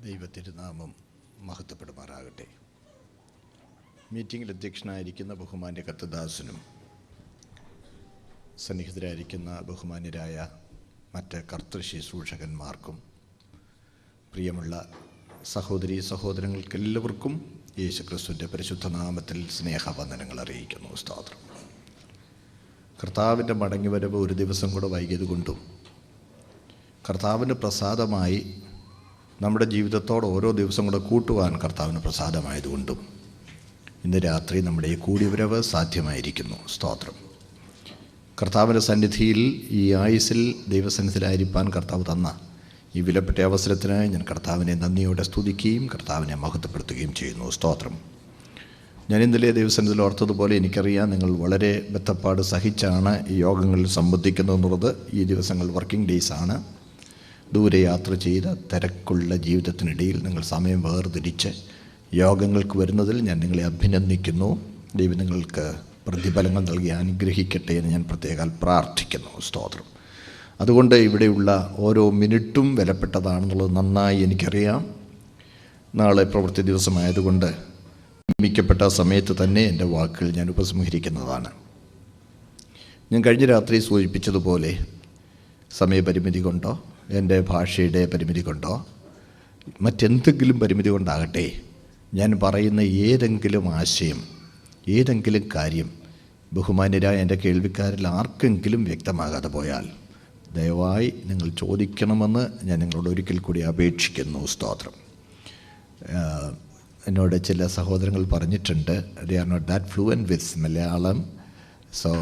ദൈവത്തിരുനാമം മഹത്വപ്പെടുമാറാകട്ടെ. മീറ്റിംഗിൽ അധ്യക്ഷനായിരിക്കുന്ന ബഹുമാന്യ കർത്തദാസനും സന്നിഹിതരായിരിക്കുന്ന ബഹുമാന്യരായ മറ്റ് കർത്തൃശുശ്രൂഷകന്മാർക്കും പ്രിയമുള്ള സഹോദരീ സഹോദരങ്ങൾക്കെല്ലാവർക്കും യേശുക്രിസ്തുവിൻ്റെ പരിശുദ്ധ നാമത്തിൽ സ്നേഹവന്ദനങ്ങൾ അറിയിക്കുന്നു. സ്തോത്രം. കർത്താവിൻ്റെ മടങ്ങിവരവ് ഒരു ദിവസം കൂടെ വൈകിയത് കൊണ്ടും കർത്താവിന് പ്രസാദമായി നമ്മുടെ ജീവിതത്തോട് ഓരോ ദിവസം കൂടെ കൂട്ടുവാൻ കർത്താവിന് പ്രസാദമായതുകൊണ്ടും ഇന്ന് രാത്രി നമ്മുടെ ഈ കൂടിവരവ് സാധ്യമായിരിക്കുന്നു. സ്തോത്രം. കർത്താവിൻ്റെ സന്നിധിയിൽ ഈ ആയുസ്സിൽ ദൈവസന്നിധിയിലായിരിക്കാൻ കർത്താവ് തന്ന ഈ വിലപ്പെട്ട അവസരത്തിനായി ഞാൻ കർത്താവിനെ നന്ദിയോടെ സ്തുതിക്കുകയും കർത്താവിനെ മഹത്വപ്പെടുത്തുകയും ചെയ്യുന്നു. സ്തോത്രം. ഞാൻ ഇന്നലെ ദൈവസന്നിധിയിൽ ഓർത്തതുപോലെ എനിക്കറിയാം നിങ്ങൾ വളരെ ബദ്ധപ്പാട് സഹിച്ചാണ് ഈ യോഗങ്ങളിൽ സംബന്ധിക്കുന്നതെന്നുള്ളത്. ഈ ദിവസങ്ങൾ വർക്കിംഗ് ഡേയ്സാണ്. ദൂരെ യാത്ര ചെയ്ത് തിരക്കുള്ള ജീവിതത്തിനിടയിൽ നിങ്ങൾ സമയം വേർതിരിച്ച് യോഗങ്ങൾക്ക് വരുന്നതിൽ ഞാൻ നിങ്ങളെ അഭിനന്ദിക്കുന്നു. ദൈവം നിങ്ങൾക്ക് പ്രതിഫലങ്ങൾ നൽകി അനുഗ്രഹിക്കട്ടെ എന്ന് ഞാൻ പ്രത്യേകം പ്രാർത്ഥിക്കുന്നു. സ്തോത്രം. അതുകൊണ്ട് ഇവിടെയുള്ള ഓരോ മിനിറ്റും വിലപ്പെട്ടതാണെന്നുള്ളത് നന്നായി എനിക്കറിയാം. നാളെ പ്രവൃത്തി ദിവസമായതുകൊണ്ട് നിയമിക്കപ്പെട്ട സമയത്ത് തന്നെ എൻ്റെ വാക്കുകൾ ഞാൻ ഉപസംഹരിക്കുന്നതാണ്. ഞാൻ കഴിഞ്ഞ രാത്രി സൂചിപ്പിച്ചതുപോലെ സമയപരിമിതി കൊണ്ടോ എൻ്റെ ഭാഷയുടെ പരിമിതി കൊണ്ടോ മറ്റെന്തെങ്കിലും പരിമിതി കൊണ്ടാകട്ടെ ഞാൻ പറയുന്ന ഏതെങ്കിലും ആശയം, ഏതെങ്കിലും കാര്യം ബഹുമാന്യരായ എൻ്റെ കേൾവിക്കാരിൽ ആർക്കെങ്കിലും വ്യക്തമാകാതെ പോയാൽ ദയവായി നിങ്ങൾ ചോദിക്കണമെന്ന് ഞാൻ നിങ്ങളോട് ഒരിക്കൽ കൂടി അപേക്ഷിക്കുന്നു. സ്തോത്രം. എന്നോട് ചില സഹോദരങ്ങൾ പറഞ്ഞിട്ടുണ്ട്, they are not that fluent with Malayalam, so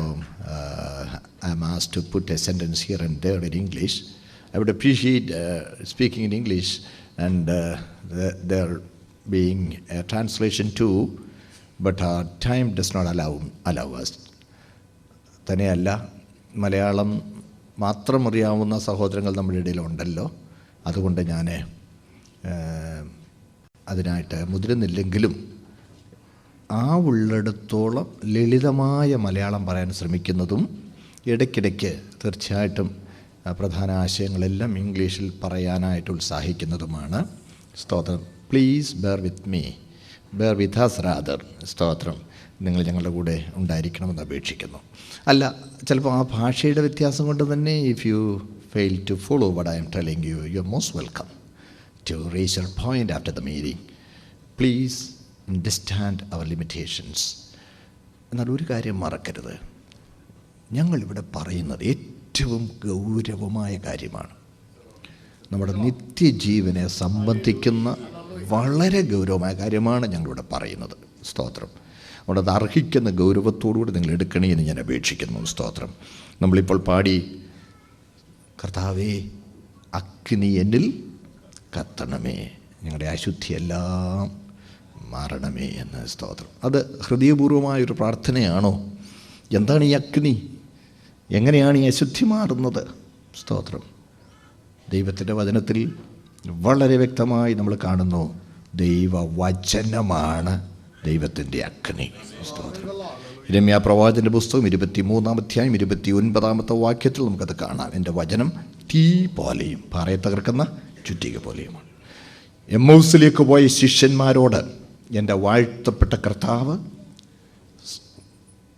I'm asked to put a sentence here and there in English. I would appreciate speaking in English and there being a translation too, but our time does not allow us. തന്നെയല്ല, മലയാളം മാത്രം അറിയാവുന്ന സഹോദരങ്ങൾ നമ്മുടെ ഇടയിലുണ്ടല്ലോ. അതുകൊണ്ട് ഞാൻ അതിനായിട്ട് മുതിരുന്നില്ലെങ്കിലും ആ ഉള്ളിടത്തോളം ലളിതമായ മലയാളം പറയാൻ ശ്രമിക്കുന്നതും ഇടയ്ക്കിടയ്ക്ക് തീർച്ചയായിട്ടും പ്രധാന ആശയങ്ങളെല്ലാം ഇംഗ്ലീഷിൽ പറയാനായിട്ട് ഉത്സാഹിക്കുന്നതുമാണ്. സ്തോത്രം. Please bear with us rather. സ്തോത്രം. നിങ്ങൾ ഞങ്ങളുടെ കൂടെ ഉണ്ടായിരിക്കണമെന്ന് അപേക്ഷിക്കുന്നു. അല്ല, ചിലപ്പോൾ ആ ഭാഷയുടെ വ്യത്യാസം കൊണ്ട് തന്നെ if you fail to follow what I'm telling you, you are most welcome to raise your point after the meeting. Please understand our limitations. എന്നാൽ ഒരു കാര്യം മറക്കരുത്, ഞങ്ങളിവിടെ പറയുന്നത് ഏറ്റവും ഗൗരവമായ കാര്യമാണ്. നമ്മുടെ നിത്യജീവനെ സംബന്ധിക്കുന്ന വളരെ ഗൗരവമായ കാര്യമാണ് ഞങ്ങളിവിടെ പറയുന്നത്. സ്തോത്രം. അവിടെ അത് അർഹിക്കുന്ന ഗൗരവത്തോടുകൂടി നിങ്ങൾ എടുക്കണേ എന്ന് ഞാൻ അപേക്ഷിക്കുന്നു. സ്തോത്രം. നമ്മളിപ്പോൾ പാടി, കർത്താവേ അഗ്നി എന്നിൽ കത്തണമേ, ഞങ്ങളുടെ അശുദ്ധിയെല്ലാം മാറണമേ എന്ന്. സ്തോത്രം. അത് ഹൃദയപൂർവമായൊരു പ്രാർത്ഥനയാണോ? എന്താണ് ഈ അഗ്നി? എങ്ങനെയാണ് ഈ അശുദ്ധി മാറുന്നത്? സ്തോത്രം. ദൈവത്തിൻ്റെ വചനത്തിൽ വളരെ വ്യക്തമായി നമ്മൾ കാണുന്നു, ദൈവവചനമാണ് ദൈവത്തിൻ്റെ അഗ്നി. സ്തോത്രം. യിരെമ്യാ പ്രവാചകൻ്റെ പുസ്തകം 23-ാം അധ്യായം 29-ാമത്തെ വാക്യത്തിൽ നമുക്കത് കാണാം. എൻ്റെ വചനം തീ പോലെയും പാറയെ തകർക്കുന്ന ചുറ്റിക പോലെയുമാണ്. എമ്മൗസിലേക്ക് പോയ ശിഷ്യന്മാരോട് എൻ്റെ വാഴ്ത്തപ്പെട്ട കർത്താവ്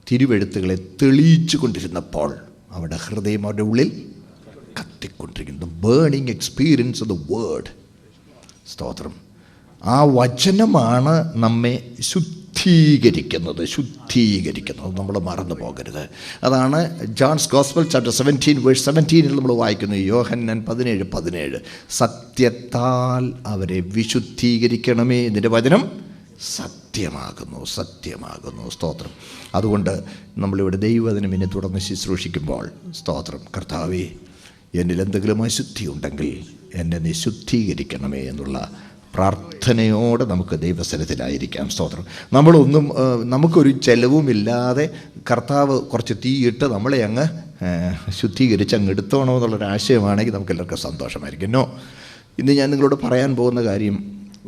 തിരുവെഴുത്തുകളെ തെളിയിച്ചു കൊണ്ടിരുന്നപ്പോൾ അവരുടെ ഹൃദയം അവരുടെ ഉള്ളിൽ കത്തിക്കൊണ്ടിരിക്കുന്നു. Burning experience of the word. സ്തോത്രം. ആ വചനമാണ് നമ്മെ ശുദ്ധീകരിക്കുന്നത് നമ്മൾ മറന്നു പോകരുത്. അതാണ് ജോൺസ് ഗോസ്പൽ ചാപ്റ്റർ 17 വേഴ്സ് 17 നമ്മൾ വായിക്കുന്നു. യോഹന്നാൻ 17:17 സത്യത്താൽ അവരെ വിശുദ്ധീകരിക്കണമേ, ഇതിൻ്റെ വചനം സത്യമാകുന്നു. സ്തോത്രം. അതുകൊണ്ട് നമ്മളിവിടെ ദൈവവചനം ഇനി തുടർന്ന് ശുശ്രൂഷിക്കുമ്പോൾ, സ്തോത്രം, കർത്താവേ എന്നിൽ എന്തെങ്കിലും അശുദ്ധി ഉണ്ടെങ്കിൽ എന്നെ നീ ശുദ്ധീകരിക്കണമേ എന്നുള്ള പ്രാർത്ഥനയോടെ നമുക്ക് ദൈവസന്നിധിയിലായിരിക്കാം. സ്തോത്രം. നമുക്കൊരു ചെലവുമില്ലാതെ കർത്താവ് കുറച്ച് തീയിട്ട് നമ്മളെ അങ്ങ് ശുദ്ധീകരിച്ച് അങ്ങ് എടുത്തോണമെന്നുള്ളൊരാശയമാണെങ്കിൽ നമുക്ക് എല്ലാവർക്കും സന്തോഷമായിരിക്കും. ഇന്ന് ഞാൻ നിങ്ങളോട് പറയാൻ പോകുന്ന കാര്യം,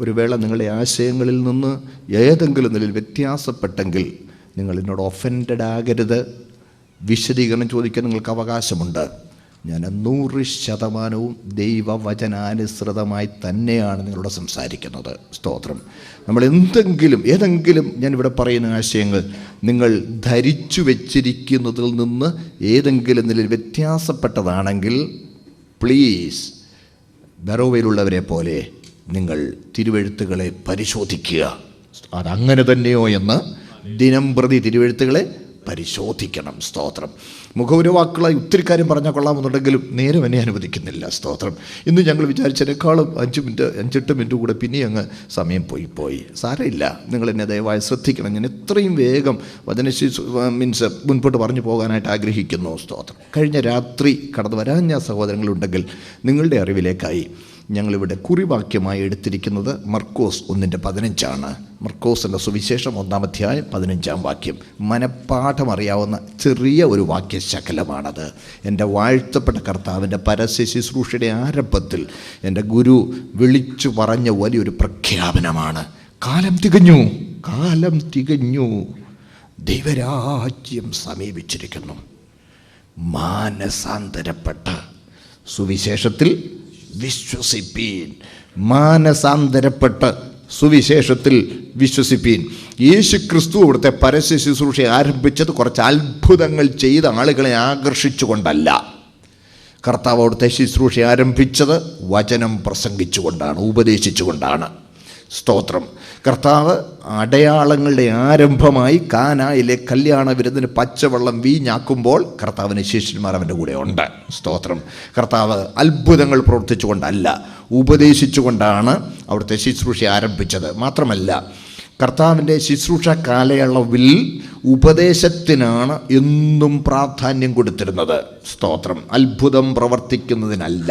ഒരു വേള നിങ്ങളുടെ ആശയങ്ങളിൽ നിന്ന് ഏതെങ്കിലും നിലയിൽ വ്യത്യാസപ്പെട്ടെങ്കിൽ നിങ്ങൾ എന്നോട് ഒഫൻഡഡ് ആകരുത്. വിശദീകരണം ചോദിക്കാൻ നിങ്ങൾക്ക് അവകാശമുണ്ട്. ഞാൻ 100% ദൈവവചനാനുസൃതമായി തന്നെയാണ് നിങ്ങളോട് സംസാരിക്കുന്നത്. സ്തോത്രം. നമ്മൾ ഏതെങ്കിലും ഞാനിവിടെ പറയുന്ന ആശയങ്ങൾ നിങ്ങൾ ധരിച്ചു വെച്ചിരിക്കുന്നതിൽ നിന്ന് ഏതെങ്കിലും നിലയിൽ വ്യത്യാസപ്പെട്ടതാണെങ്കിൽ പ്ലീസ് ബറോവയിലുള്ളവരെ പോലെ നിങ്ങൾ തിരുവെഴുത്തുകളെ പരിശോധിക്കുക. അതങ്ങനെ തന്നെയോ എന്ന് ദിനം പ്രതി തിരുവെഴുത്തുകളെ പരിശോധിക്കണം. സ്തോത്രം. മുഖപുരവാക്കുകളായി ഒത്തിരി കാര്യം പറഞ്ഞാൽ കൊള്ളാമെന്നുണ്ടെങ്കിലും നേരം എന്നെ അനുവദിക്കുന്നില്ല. സ്തോത്രം. ഇന്ന് ഞങ്ങൾ വിചാരിച്ചതിനേക്കാളും 5-8 മിനിറ്റ് കൂടെ പിന്നെ അങ്ങ് സമയം പോയി. സാരമില്ല, നിങ്ങളെന്നെ ദയവായി ശ്രദ്ധിക്കണം. ഞാൻ എത്രയും വേഗം മുൻപോട്ട് പറഞ്ഞു പോകാനായിട്ട് ആഗ്രഹിക്കുന്നു. സ്തോത്രം. കഴിഞ്ഞ രാത്രി കടന്നു വരാൻ സഹോദരങ്ങളുണ്ടെങ്കിൽ നിങ്ങളുടെ അറിവിലേക്കായി ഞങ്ങളിവിടെ കുറിവാക്യമായി എടുത്തിരിക്കുന്നത് മർക്കോസ് 1:15 മർക്കോസിൻ്റെ സുവിശേഷം 1-ാം അധ്യായം 15-ാം വാക്യം. മനഃപാഠം അറിയാവുന്ന ചെറിയ ഒരു വാക്യശകലമാണത്. എൻ്റെ വാഴ്ത്തപ്പെട്ട കർത്താവിൻ്റെ പരസ്യ ശുശ്രൂഷയുടെ ആരംഭത്തിൽ എൻ്റെ ഗുരു വിളിച്ചു പറഞ്ഞ വലിയൊരു പ്രഖ്യാപനമാണ്. കാലം തികഞ്ഞു, ദൈവരാജ്യം സമീപിച്ചിരിക്കുന്നു. മാനസാന്തരപ്പെട്ട സുവിശേഷത്തിൽ വിശ്വസിപ്പീൻ. മാനസാന്തരപ്പെട്ട് സുവിശേഷത്തിൽ വിശ്വസിപ്പീൻ. യേശു ക്രിസ്തു അവിടുത്തെ പരസ്യ ശുശ്രൂഷ ആരംഭിച്ചത് കുറച്ച് അത്ഭുതങ്ങൾ ചെയ്ത ആളുകളെ ആകർഷിച്ചുകൊണ്ടല്ല. കർത്താവ് അവിടുത്തെ ശുശ്രൂഷ ആരംഭിച്ചത് വചനം പ്രസംഗിച്ചുകൊണ്ടാണ്, ഉപദേശിച്ചുകൊണ്ടാണ്. സ്തോത്രം. കർത്താവ് അടയാളങ്ങളുടെ ആരംഭമായി കാനായിലെ കല്യാണ വിരുന്നിന് പച്ചവെള്ളം വീഞ്ഞാക്കുമ്പോൾ കർത്താവിന് ശിഷ്യന്മാർ അവൻ്റെ കൂടെ ഉണ്ട്. സ്തോത്രം. കർത്താവ് അത്ഭുതങ്ങൾ പ്രവർത്തിച്ചുകൊണ്ടല്ല, ഉപദേശിച്ചുകൊണ്ടാണ് അവിടുത്തെ ശുശ്രൂഷ ആരംഭിച്ചത്. മാത്രമല്ല, കർത്താവിൻ്റെ ശുശ്രൂഷ കാലയളവിൽ ഉപദേശത്തിനാണ് എന്നും പ്രാധാന്യം കൊടുത്തിരുന്നത്. സ്തോത്രം. അത്ഭുതം പ്രവർത്തിക്കുന്നതിനല്ല.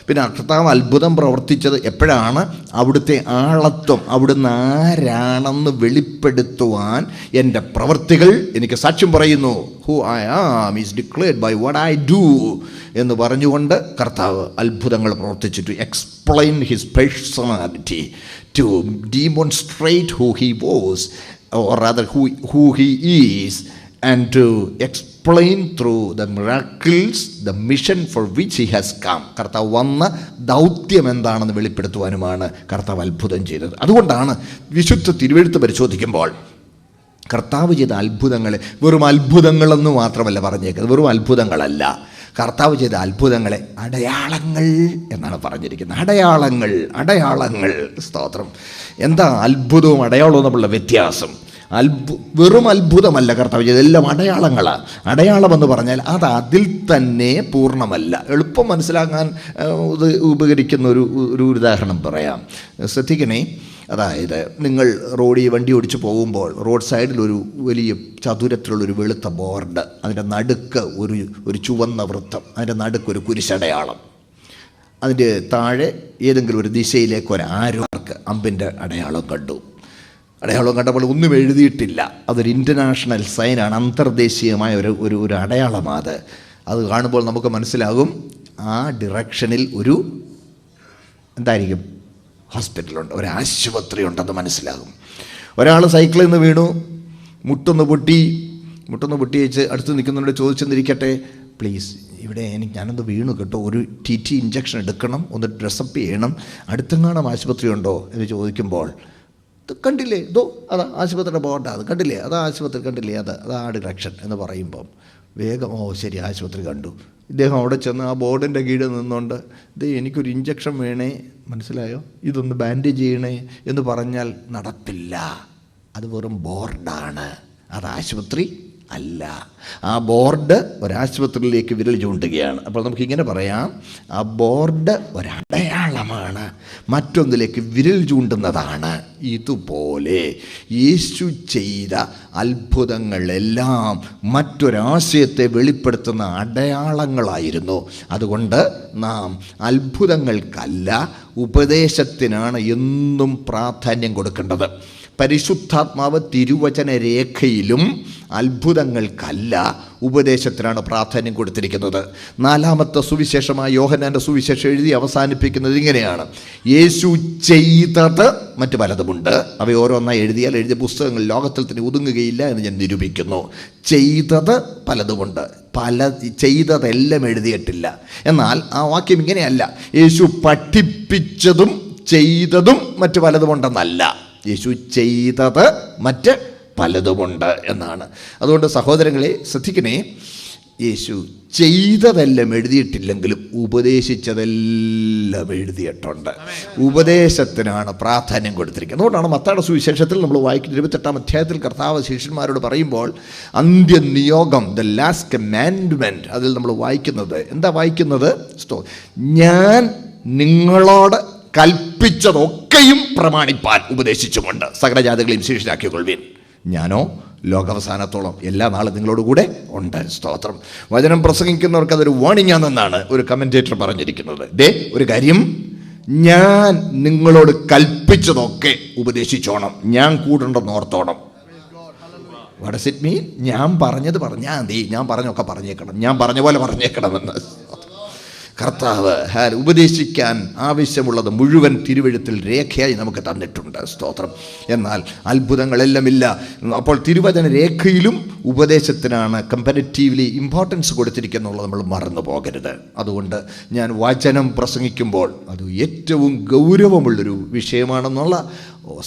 പിന്നെ കർത്താവ് അത്ഭുതം പ്രവർത്തിച്ചത് എപ്പോഴാണ്? അവിടുത്തെ ആളത്വം, അവിടുന്ന് ആരാണെന്ന് വെളിപ്പെടുത്തുവാൻ എൻ്റെ പ്രവൃത്തികൾ എനിക്ക് സാക്ഷ്യം പറയുന്നു. Who I am is declared by what I do എന്ന് പറഞ്ഞുകൊണ്ട് കർത്താവ് അത്ഭുതങ്ങൾ പ്രവർത്തിച്ചു. To explain his personality, to demonstrate who he was or rather who he is, and to explain through the miracles the mission for which he has come. കർത്താവ് വന്ന ദൗത്യം എന്താണെന്ന് വെളിപ്പെടുത്തുവാനുമാണ് കർത്താവ് അത്ഭുതം ചെയ്തത്. അതുകൊണ്ടാണ് വിശുദ്ധ തിരുവെഴുത്ത് പരിശോധിക്കുമ്പോൾ കർത്താവ് ചെയ്ത അത്ഭുതങ്ങളെ വെറും അത്ഭുതങ്ങളെന്ന് മാത്രമല്ല പറഞ്ഞേക്കുന്നത്. വെറും അത്ഭുതങ്ങളല്ല, കർത്താവ് ചെയ്ത അത്ഭുതങ്ങളെ അടയാളങ്ങൾ എന്നാണ് പറഞ്ഞിരിക്കുന്നത്. അടയാളങ്ങൾ. സ്തോത്രം. എന്താ അത്ഭുതവും അടയാളവും തമ്മിലുള്ള വ്യത്യാസം? വെറും അത്ഭുതമല്ല കർത്താവ് ചെയ്തത്, എല്ലാം അടയാളങ്ങളാണ്. അടയാളമെന്ന് പറഞ്ഞാൽ അത് അതിൽ തന്നെ പൂർണ്ണമല്ല. എളുപ്പം മനസ്സിലാക്കാൻ ഉപകരിക്കുന്ന ഒരു ഉദാഹരണം പറയാം. ശ്രദ്ധിക്കണേ. അതായത് നിങ്ങൾ റോഡിൽ വണ്ടി ഓടിച്ച് പോകുമ്പോൾ റോഡ് സൈഡിൽ ഒരു വലിയ ചതുരത്തിലുള്ളൊരു വെളുത്ത ബോർഡ്, അതിൻ്റെ നടുക്ക് ഒരു ചുവന്ന വൃത്തം, അതിൻ്റെ നടുക്ക് ഒരു കുരിശടയാളം, അതിൻ്റെ താഴെ ഏതെങ്കിലും ഒരു ദിശയിലേക്ക് ഒരു ആരോർക്ക് അമ്പിൻ്റെ അടയാളം കണ്ടപ്പോൾ ഒന്നും എഴുതിയിട്ടില്ല. അതൊരു ഇൻ്റർനാഷണൽ സൈനാണ്, അന്തർദേശീയമായ ഒരു അടയാളമാണ്. അത് കാണുമ്പോൾ നമുക്ക് മനസ്സിലാകും ആ ഡിറക്ഷനിൽ ഒരു എന്തായിരിക്കും, ഹോസ്പിറ്റലുണ്ട്, ഒരു ആശുപത്രി ഉണ്ടെന്ന് മനസ്സിലാകും. ഒരാൾ സൈക്കിളിൽ നിന്ന് വീണു, മുട്ടൊന്ന് പൊട്ടി വെച്ച് അടുത്ത് നിൽക്കുന്നവരോട് ചോദിച്ചെന്നിരിക്കട്ടെ, പ്ലീസ് ഇവിടെ ഞാനൊന്ന് വീണു കേട്ടോ, ഒരു TT ഇഞ്ചക്ഷൻ എടുക്കണം, ഒന്ന് ഡ്രസ്സപ്പ് ചെയ്യണം, അടുത്തെങ്ങാനും ആശുപത്രി ഉണ്ടോ എന്ന് ചോദിക്കുമ്പോൾ, കണ്ടില്ലേ അതാ ആശുപത്രിയുടെ ബോർഡ്, അത് കണ്ടില്ലേ, അതാ ആശുപത്രി, കണ്ടില്ലേ, അതാ ഡിറക്ഷൻ എന്ന് പറയുമ്പം വേഗം ശരി ആശുപത്രി കണ്ടു. ഇദ്ദേഹം അവിടെ ചെന്ന് ആ ബോർഡിൻ്റെ കീഴിൽ നിന്നുകൊണ്ട് എനിക്കൊരു ഇഞ്ചക്ഷൻ വേണേ, മനസ്സിലായോ, ഇതൊന്ന് ബാൻഡേജ് ചെയ്യണേ എന്ന് പറഞ്ഞാൽ നടപ്പില്ല. അത് വെറും ബോർഡാണ്, അത് ആശുപത്രി അല്ല. ആ ബോർഡ് ഒരാശുപത്രിയിലേക്ക് വിരൽ ചൂണ്ടുകയാണ്. അപ്പോൾ നമുക്കിങ്ങനെ പറയാം, ആ ബോർഡ് ഒരടയാളമാണ്, മറ്റൊന്നിലേക്ക് വിരൽ ചൂണ്ടുന്നതാണ്. ഇതുപോലെ യേശു ചെയ്ത അത്ഭുതങ്ങളെല്ലാം മറ്റൊരാശയത്തെ വെളിപ്പെടുത്തുന്ന അടയാളങ്ങളായിരുന്നു. അതുകൊണ്ട് നാം അത്ഭുതങ്ങൾക്കല്ല, ഉപദേശത്തിനാണ് എന്നും പ്രാധാന്യം കൊടുക്കേണ്ടത്. പരിശുദ്ധാത്മാവ് തിരുവചന രേഖയിലും അത്ഭുതങ്ങൾക്കല്ല, ഉപദേശത്തിനാണ് പ്രാധാന്യം കൊടുത്തിരിക്കുന്നത്. 4-ാമത്തെ സുവിശേഷമായ യോഹന്നാൻ്റെ സുവിശേഷം എഴുതി അവസാനിപ്പിക്കുന്നത് ഇങ്ങനെയാണ്: യേശു ചെയ്തത് മറ്റു പലതുമുണ്ട്, അവ ഓരോന്നായി എഴുതിയ പുസ്തകങ്ങൾ ലോകത്തിൽ തന്നെ ഒതുങ്ങുകയില്ല എന്ന് ഞാൻ നിരൂപിക്കുന്നു. ചെയ്തത് പലതുമുണ്ട്, ചെയ്തതെല്ലാം എഴുതിയിട്ടില്ല. എന്നാൽ ആ വാക്യം ഇങ്ങനെയല്ല: യേശു പഠിപ്പിച്ചതും ചെയ്തതും മറ്റു പലതുമുണ്ടെന്നല്ല, യേശു ചെയ്തത് മറ്റ് പലതുമുണ്ട് എന്നാണ്. അതുകൊണ്ട് സഹോദരങ്ങളെ ശ്രദ്ധിക്കണേ, യേശു ചെയ്തതെല്ലാം എഴുതിയിട്ടില്ലെങ്കിലും ഉപദേശിച്ചതെല്ലാം എഴുതിയിട്ടുണ്ട്. ഉപദേശത്തിനാണ് പ്രാധാന്യം കൊടുത്തിരിക്കുന്നത്. അതുകൊണ്ടാണ് മത്തായിയുടെ സുവിശേഷത്തിൽ നമ്മൾ വായിക്കുന്ന 28-ാം അധ്യായത്തിൽ കർത്താവ് ശിഷ്യന്മാരോട് പറയുമ്പോൾ അന്ത്യനിയോഗം, ദ ലാസ്റ്റ് കമാൻഡ്മെൻറ്റ്, അതിൽ നമ്മൾ വായിക്കുന്നത് എന്താ വായിക്കുന്നത്? ഞാൻ നിങ്ങളോട് കൽപ്പിച്ചതൊക്കെയും പ്രമാണിപ്പാൻ ഉപദേശിച്ചുകൊണ്ട് സകലജാതികളെയും ശിഷ്യരാക്കിക്കൊള്ളുവിൻ, ഞാനോ ലോകാവസാനത്തോളം എല്ലാ നാളും നിങ്ങളോടുകൂടെ ഉണ്ട്. സ്തോത്രം. വചനം പ്രസംഗിക്കുന്നവർക്ക് അതൊരു വാണിംഗ് ആണെന്നാണ് ഒരു കമൻറ്റേറ്റർ പറഞ്ഞിരിക്കുന്നത്. ഒരു കാര്യം, ഞാൻ നിങ്ങളോട് കൽപ്പിച്ചതൊക്കെ ഉപദേശിച്ചോണം, ഞാൻ കൂടെണ്ടെന്ന് ഓർത്തോണം. What does it mean? ഞാൻ പറഞ്ഞത് പറഞ്ഞാൽ മതി, ഞാൻ പറഞ്ഞൊക്കെ പറഞ്ഞേക്കണം, ഞാൻ പറഞ്ഞ പോലെ പറഞ്ഞേക്കണമെന്ന് കർത്താവ് ഉപദേശിക്കാൻ ആവശ്യമുള്ളത് മുഴുവൻ തിരുവെഴുത്തിൽ രേഖയായി നമുക്ക് തന്നിട്ടുണ്ട്. സ്തോത്രം. എന്നാൽ അത്ഭുതങ്ങളെല്ലാം ഇല്ല. അപ്പോൾ തിരുവചന രേഖയിലും ഉപദേശത്തിനാണ് കമ്പാരിറ്റീവ്ലി ഇമ്പോർട്ടൻസ് കൊടുത്തിരിക്കുന്നുള്ളത് നമ്മൾ മറന്നു പോകരുത്. അതുകൊണ്ട് ഞാൻ വചനം പ്രസംഗിക്കുമ്പോൾ അത് ഏറ്റവും ഗൗരവമുള്ളൊരു വിഷയമാണെന്നുള്ള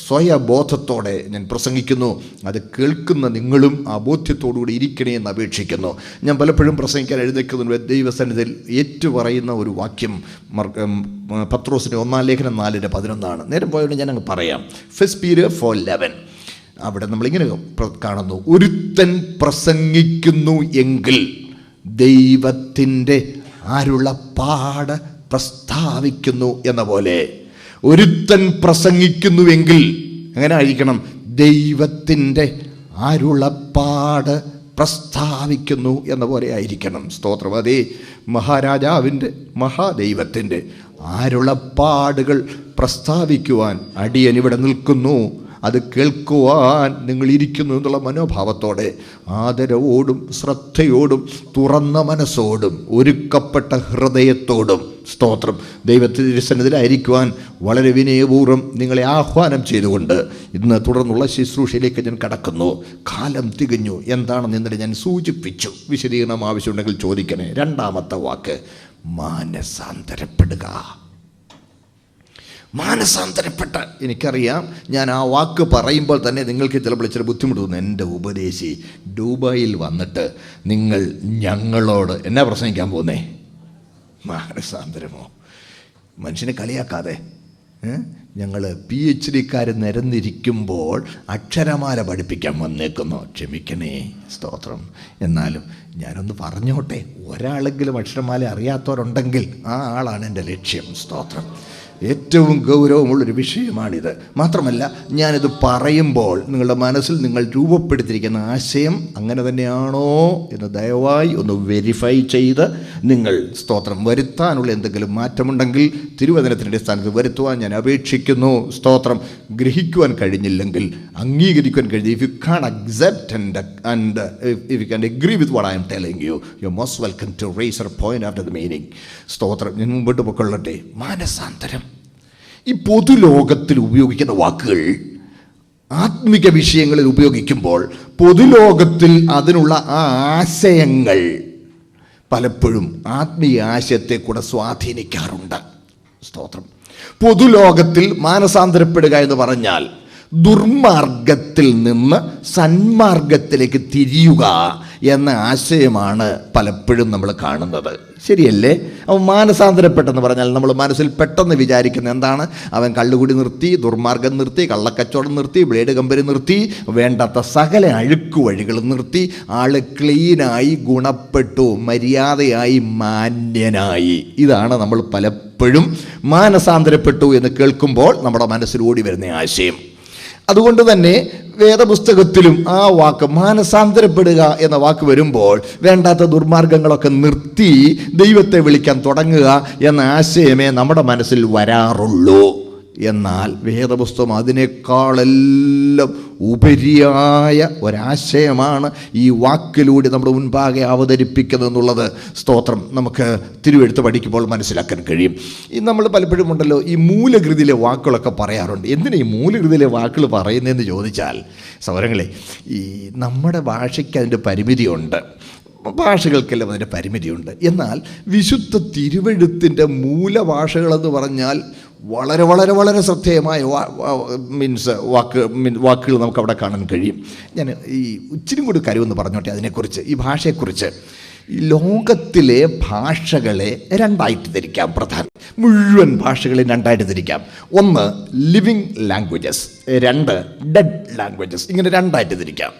സ്വയബോധത്തോടെ ഞാൻ പ്രസംഗിക്കുന്നു. അത് കേൾക്കുന്ന നിങ്ങളും ആ ബോധ്യത്തോടുകൂടി ഇരിക്കണേ എന്ന് അപേക്ഷിക്കുന്നു. ഞാൻ പലപ്പോഴും പ്രസംഗിക്കാൻ എഴുന്നേൽക്കുന്ന ദൈവസന്നിധിയിൽ ഏറ്റുപറയുന്ന ഒരു വാക്യം പത്രോസിൻ്റെ 1-ാം ലേഖനം 4:11. നേരം പോയോണ്ട് ഞാൻ അങ്ങ് പറയാം. First period 4:11. അവിടെ നമ്മളിങ്ങനെ കാണുന്നു: ഒരുത്തൻ പ്രസംഗിക്കുന്നു എങ്കിൽ ദൈവത്തിൻ്റെ അരുളപ്പാട് പ്രസ്താവിക്കുന്നു എന്ന പോലെ, ഒരുത്തൻ പ്രസംഗിക്കുന്നുവെങ്കിൽ എങ്ങനെ ആയിരിക്കണം? ദൈവത്തിൻ്റെ അരുളപ്പാട് പ്രസ്താവിക്കുന്നു എന്ന പോലെ ആയിരിക്കണം. സ്തോത്രം. അതേ മഹാരാജാവിൻ്റെ, മഹാദൈവത്തിൻ്റെ അരുളപ്പാടുകൾ പ്രസ്താവിക്കുവാൻ അടിയൻ ഇവിടെ നിൽക്കുന്നു, അത് കേൾക്കുവാൻ നിങ്ങളിരിക്കുന്നു എന്നുള്ള മനോഭാവത്തോടെ ആദരവോടും ശ്രദ്ധയോടും തുറന്ന മനസ്സോടും ഒരുക്കപ്പെട്ട ഹൃദയത്തോടും, സ്തോത്രം, ദൈവത്തിൻ്റെ സന്നിധിയിലായിരിക്കുവാൻ വളരെ വിനയപൂർവ്വം നിങ്ങളെ ആഹ്വാനം ചെയ്തുകൊണ്ട് ഇന്ന് തുടർന്നുള്ള ശുശ്രൂഷയിലേക്ക് ഞാൻ കടക്കുന്നു. കാലം തികഞ്ഞു എന്താണെന്ന് ഇന്നലെ ഞാൻ സൂചിപ്പിച്ചു. വിശദീകരണം ആവശ്യമുണ്ടെങ്കിൽ ചോദിക്കണേ. 2-ാമത്തെ വാക്ക് മാനസാന്തരപ്പെടുക. മാനസാന്തരപ്പെട്ട, എനിക്കറിയാം ഞാൻ ആ വാക്ക് പറയുമ്പോൾ തന്നെ നിങ്ങൾക്ക് ചിലപ്പോൾ ഇച്ചിരി ബുദ്ധിമുട്ട് തോന്നുന്നു. എൻ്റെ ഉപദേശി ദുബായിൽ വന്നിട്ട് നിങ്ങൾ ഞങ്ങളോട് എന്നാ പ്രസംഗിക്കാൻ പോകുന്നേ? മാനസാന്തരമോ? മനുഷ്യനെ കളിയാക്കാതെ. ഞങ്ങൾ PhD നിരന്നിരിക്കുമ്പോൾ അക്ഷരമാല പഠിപ്പിക്കാൻ വന്നേക്കുന്നു. ക്ഷമിക്കണേ. സ്തോത്രം. എന്നാലും ഞാനൊന്ന് പറഞ്ഞോട്ടെ, ഒരാളെങ്കിലും അക്ഷരമാല അറിയാത്തവരുണ്ടെങ്കിൽ ആ ആളാണ് എൻ്റെ ലക്ഷ്യം. സ്തോത്രം. ഏറ്റവും ഗൗരവമുള്ളൊരു വിഷയമാണിത്. മാത്രമല്ല, ഞാനിത് പറയുമ്പോൾ നിങ്ങളുടെ മനസ്സിൽ നിങ്ങൾ രൂപപ്പെടുത്തിയിരിക്കുന്ന ആശയം അങ്ങനെ തന്നെയാണോ എന്ന് ദയവായി ഒന്ന് വെരിഫൈ ചെയ്ത് നിങ്ങൾ, സ്തോത്രം, വരുത്താനുള്ള എന്തെങ്കിലും മാറ്റമുണ്ടെങ്കിൽ തിരുവചനത്തിൻ്റെ സ്ഥാനത്ത് വരുത്തുവാൻ ഞാൻ അപേക്ഷിക്കുന്നു. സ്തോത്രം. ഗ്രഹിക്കുവാൻ കഴിഞ്ഞില്ലെങ്കിൽ അംഗീകരിക്കുവാൻ കഴിഞ്ഞു. If you can accept and if you can agree with what I'm telling you, you are most welcome to raise your point after the meaning. സ്തോത്രം. ഞാൻ മുമ്പോട്ട് പൊക്കൊള്ളട്ടെ. മാനസാന്തരം ഈ പൊതുലോകത്തിൽ ഉപയോഗിക്കുന്ന വാക്കുകൾ ആത്മിക വിഷയങ്ങളിൽ ഉപയോഗിക്കുമ്പോൾ പൊതുലോകത്തിൽ അതിനുള്ള ആ ആശയങ്ങൾ പലപ്പോഴും ആത്മീയ ആശയത്തെ കൂടെ സ്വാധീനിക്കാറുണ്ട്. സ്തോത്രം. പൊതുലോകത്തിൽ മാനസാന്തരപ്പെടുക എന്ന് പറഞ്ഞാൽ ദുർമാർഗത്തിൽ നിന്ന് സന്മാർഗത്തിലേക്ക് തിരിയുക എന്ന ആശയമാണ് പലപ്പോഴും നമ്മൾ കാണുന്നത്. ശരിയല്ലേ? അവൻ മാനസാന്തരപ്പെട്ടെന്ന് പറഞ്ഞാൽ നമ്മൾ മനസ്സിൽ പെട്ടെന്ന് വിചാരിക്കുന്ന എന്താണ്? അവൻ കള്ളുകുടി നിർത്തി, ദുർമാർഗം നിർത്തി, കള്ളക്കച്ചവടം നിർത്തി, ബ്ലേഡ് കമ്പനി നിർത്തി, വേണ്ടാത്ത സകല അഴുക്കു വഴികൾ നിർത്തി, ആള് ക്ലീനായി, ഗുണപ്പെട്ടു, മര്യാദയായി, മാന്യനായി. ഇതാണ് നമ്മൾ പലപ്പോഴും മാനസാന്തരപ്പെട്ടു എന്ന് കേൾക്കുമ്പോൾ നമ്മുടെ മനസ്സിൽ ഓടി വരുന്ന ആശയം. അതുകൊണ്ട് തന്നെ വേദപുസ്തകത്തിലും ആ വാക്ക് മാനസാന്തരപ്പെടുക എന്ന വാക്ക് വരുമ്പോൾ വേണ്ടാത്ത ദുർമാർഗങ്ങളൊക്കെ നിർത്തി ദൈവത്തെ വിളിക്കാൻ തുടങ്ങുക എന്ന ആശയമേ നമ്മുടെ മനസ്സിൽ വരാറുള്ളൂ. എന്നാൽ വേദപുസ്തകം അതിനേക്കാളെല്ലാം ഉപരിയായ ഒരാശയമാണ് ഈ വാക്കിലൂടെ നമ്മുടെ മുൻപാകെ അവതരിപ്പിക്കുന്നത് എന്നുള്ളത് സ്തോത്രം നമുക്ക് തിരുവെഴുത്ത് പഠിക്കുമ്പോൾ മനസ്സിലാക്കാൻ കഴിയും. ഈ നമ്മൾ പലപ്പോഴും ഉണ്ടല്ലോ ഈ മൂലകൃതിയിലെ വാക്കുകളൊക്കെ പറയാറുണ്ട്. എന്തിനാ ഈ മൂലകൃതിയിലെ വാക്കുകൾ പറയുന്നതെന്ന് ചോദിച്ചാൽ സഹോദരങ്ങളെ, ഈ നമ്മുടെ ഭാഷയ്ക്ക് അതിൻ്റെ പരിമിതിയുണ്ട്, ഭാഷകൾക്കെല്ലാം അതിൻ്റെ പരിമിതിയുണ്ട്. എന്നാൽ വിശുദ്ധ തിരുവെഴുത്തിൻ്റെ മൂലഭാഷകളെന്ന് പറഞ്ഞാൽ വളരെ വളരെ വളരെ ശ്രദ്ധേയമായ വാക്കുകൾ നമുക്കവിടെ കാണാൻ കഴിയും. ഞാൻ ഈ ഇച്ചിരി കൂടി കാര്യമെന്ന് പറഞ്ഞോട്ടെ അതിനെക്കുറിച്ച്, ഈ ഭാഷയെക്കുറിച്ച്. ഈ ലോകത്തിലെ ഭാഷകളെ രണ്ടായിട്ട് തിരിക്കാം. മുഴുവൻ ഭാഷകളെ രണ്ടായിട്ട് തിരിക്കാം. ഒന്ന് ലിവിങ് ലാംഗ്വേജസ്, രണ്ട് ഡെഡ് ലാംഗ്വേജസ്. ഇങ്ങനെ രണ്ടായിട്ട് തിരിക്കാം.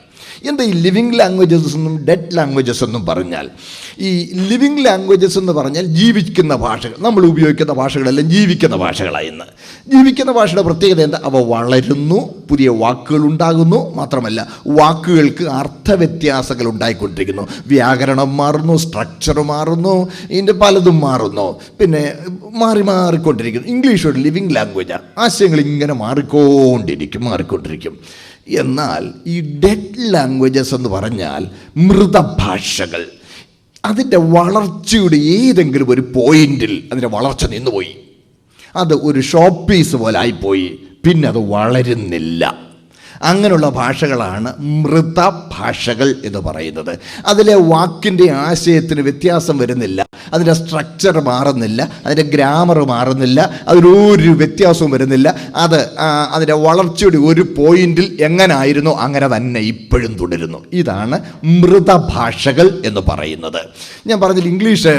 എന്താ ഈ ലിവിങ് ലാംഗ്വേജസ് എന്നും ഡെഡ് ലാംഗ്വേജസ് എന്നും പറഞ്ഞാൽ? ഈ ലിവിങ് ലാംഗ്വേജസ് എന്ന് പറഞ്ഞാൽ ജീവിക്കുന്ന ഭാഷകൾ, നമ്മൾ ഉപയോഗിക്കുന്ന ഭാഷകളെല്ലാം ജീവിക്കുന്ന ഭാഷകളായി. ഇന്ന് ജീവിക്കുന്ന ഭാഷയുടെ പ്രത്യേകത എന്താ? അവ വളരുന്നു, പുതിയ വാക്കുകൾ ഉണ്ടാകുന്നു. മാത്രമല്ല വാക്കുകൾക്ക് അർത്ഥവ്യത്യാസങ്ങൾ ഉണ്ടായിക്കൊണ്ടിരിക്കുന്നു. വ്യാകരണം മാറുന്നു, സ്ട്രക്ചർ മാറുന്നു, ഇതിൻ്റെ പലതും മാറുന്നു. പിന്നെ മാറിക്കൊണ്ടിരിക്കുന്നു. ഇംഗ്ലീഷ് ഒരു ലിവിങ് ലാംഗ്വേജാണ്. ആശയങ്ങൾ ഇങ്ങനെ മാറിക്കൊണ്ടിരിക്കും. എന്നാൽ ഈ ഡെഡ് ലാംഗ്വേജസ് എന്ന് പറഞ്ഞാൽ മൃതഭാഷകൾ. അതിൻ്റെ വളർച്ചയുടെ ഏതെങ്കിലും ഒരു പോയിന്റിൽ അതിൻ്റെ വളർച്ച നിന്നുപോയി. അത് ഒരു ഷോപ്പ് പീസ് പോലെ ആയിപ്പോയി, പിന്നെ അത് വളരുന്നില്ല. അങ്ങനെയുള്ള ഭാഷകളാണ് മൃതഭാഷകൾ എന്ന് പറയുന്നത്. അതിലെ വാക്കിൻ്റെ ആശയത്തിന് വ്യത്യാസം വരുന്നില്ല, അതിൻ്റെ സ്ട്രക്ചർ മാറുന്നില്ല, അതിൻ്റെ ഗ്രാമർ മാറുന്നില്ല, അതിലൊരു വ്യത്യാസവും വരുന്നില്ല. അതിൻ്റെ വളർച്ചയുടെ ഒരു പോയിന്റിൽ എങ്ങനായിരുന്നോ അങ്ങനെ തന്നെ ഇപ്പോഴും തുടരുന്നു. ഇതാണ് മൃതഭാഷകൾ എന്ന് പറയുന്നത്. ഞാൻ പറഞ്ഞില്ല, ഇംഗ്ലീഷ്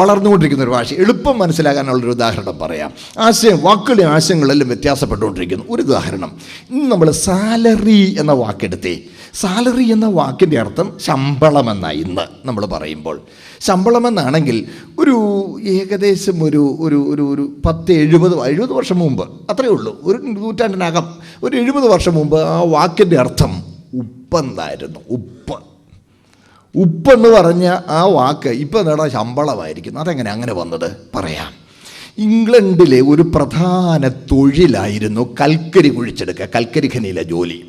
വളർന്നുകൊണ്ടിരിക്കുന്ന ഒരു ഭാഷ. എളുപ്പം മനസ്സിലാക്കാനുള്ളൊരു ഉദാഹരണം പറയാം. വാക്കുകളുടെ ആശയങ്ങളെല്ലാം വ്യത്യാസപ്പെട്ടുകൊണ്ടിരിക്കുന്നു. ഒരു ഉദാഹരണം, ഇന്ന് നമ്മൾ സാലറി എന്ന വാക്കെടുത്തേ. സാലറി എന്ന വാക്കിൻ്റെ അർത്ഥം ശമ്പളം എന്നാണ്. ഇന്ന് നമ്മൾ പറയുമ്പോൾ ശമ്പളം എന്നാണെങ്കിൽ ഒരു ഏകദേശം ഒരു 70 വർഷം മുമ്പ്, അത്രയേ ഉള്ളൂ, ഒരു നൂറ്റാണ്ടിനകം, ഒരു 70 വർഷം മുമ്പ് ആ വാക്കിൻ്റെ അർത്ഥം ഉപ്പെന്നായിരുന്നു. ഉപ്പെന്ന് പറഞ്ഞ ആ വാക്ക് ഇപ്പം നേടാൻ ശമ്പളമായിരിക്കുന്നു. അതെങ്ങനെ അങ്ങനെ വന്നത് പറയാം. ഇംഗ്ലണ്ടിലെ ഒരു പ്രധാന തൊഴിലായിരുന്നു കൽക്കരി കുഴിച്ചെടുക്കുക, കൽക്കരി ഖനിയിലെ ജോലി.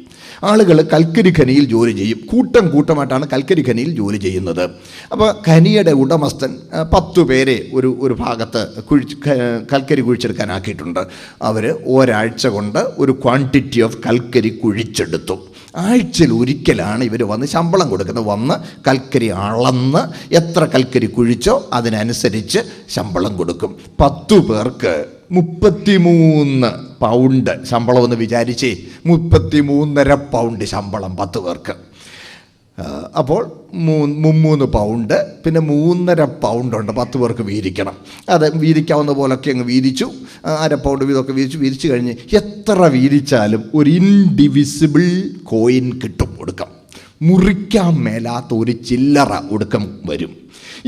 ആളുകൾ കൽക്കരി ഖനിയിൽ ജോലി ചെയ്യും, കൂട്ടമായിട്ടാണ് കൽക്കരി ഖനിയിൽ ജോലി ചെയ്യുന്നത്. അപ്പോൾ ഖനിയുടെ ഉടമസ്ഥൻ 10 പേരെ ഒരു ഭാഗത്ത് കൽക്കരി കുഴിച്ചെടുക്കാനാക്കിയിട്ടുണ്ട്. അവർ ഒരാഴ്ച കൊണ്ട് ഒരു ക്വാണ്ടിറ്റി ഓഫ് കൽക്കരി കുഴിച്ചെടുത്തു. ആഴ്ചയിൽ ഒരിക്കലാണ് ഇവർ വന്ന് ശമ്പളം കൊടുക്കുന്നത്. വന്ന് കൽക്കരി അളന്ന് എത്ര കൽക്കരി കുഴിച്ചോ അതിനനുസരിച്ച് ശമ്പളം കൊടുക്കും. 10 പേർക്ക് 33 പൗണ്ട് ശമ്പളം എന്ന് വിചാരിച്ചേ. 33.5 പൗണ്ട് ശമ്പളം 10 പേർക്ക്. അപ്പോൾ 3 പൗണ്ട്, പിന്നെ 3.5 പൗണ്ടുണ്ട് 10 പേർക്ക് വീതിക്കണം. അത് വീതിക്കാവുന്ന പോലൊക്കെ അങ്ങ് വീതിച്ചു. 1/2 പൗണ്ട് വീതമൊക്കെ വീതിച്ചു കഴിഞ്ഞ് എത്ര വീതിച്ചാലും ഒരു ഇൻഡിവിസിബിൾ കോയിൻ കിട്ടും, ഒടുക്കം. മുറിക്കാൻ മേലാത്ത ഒരു ചില്ലറ ഒടുക്കം വരും.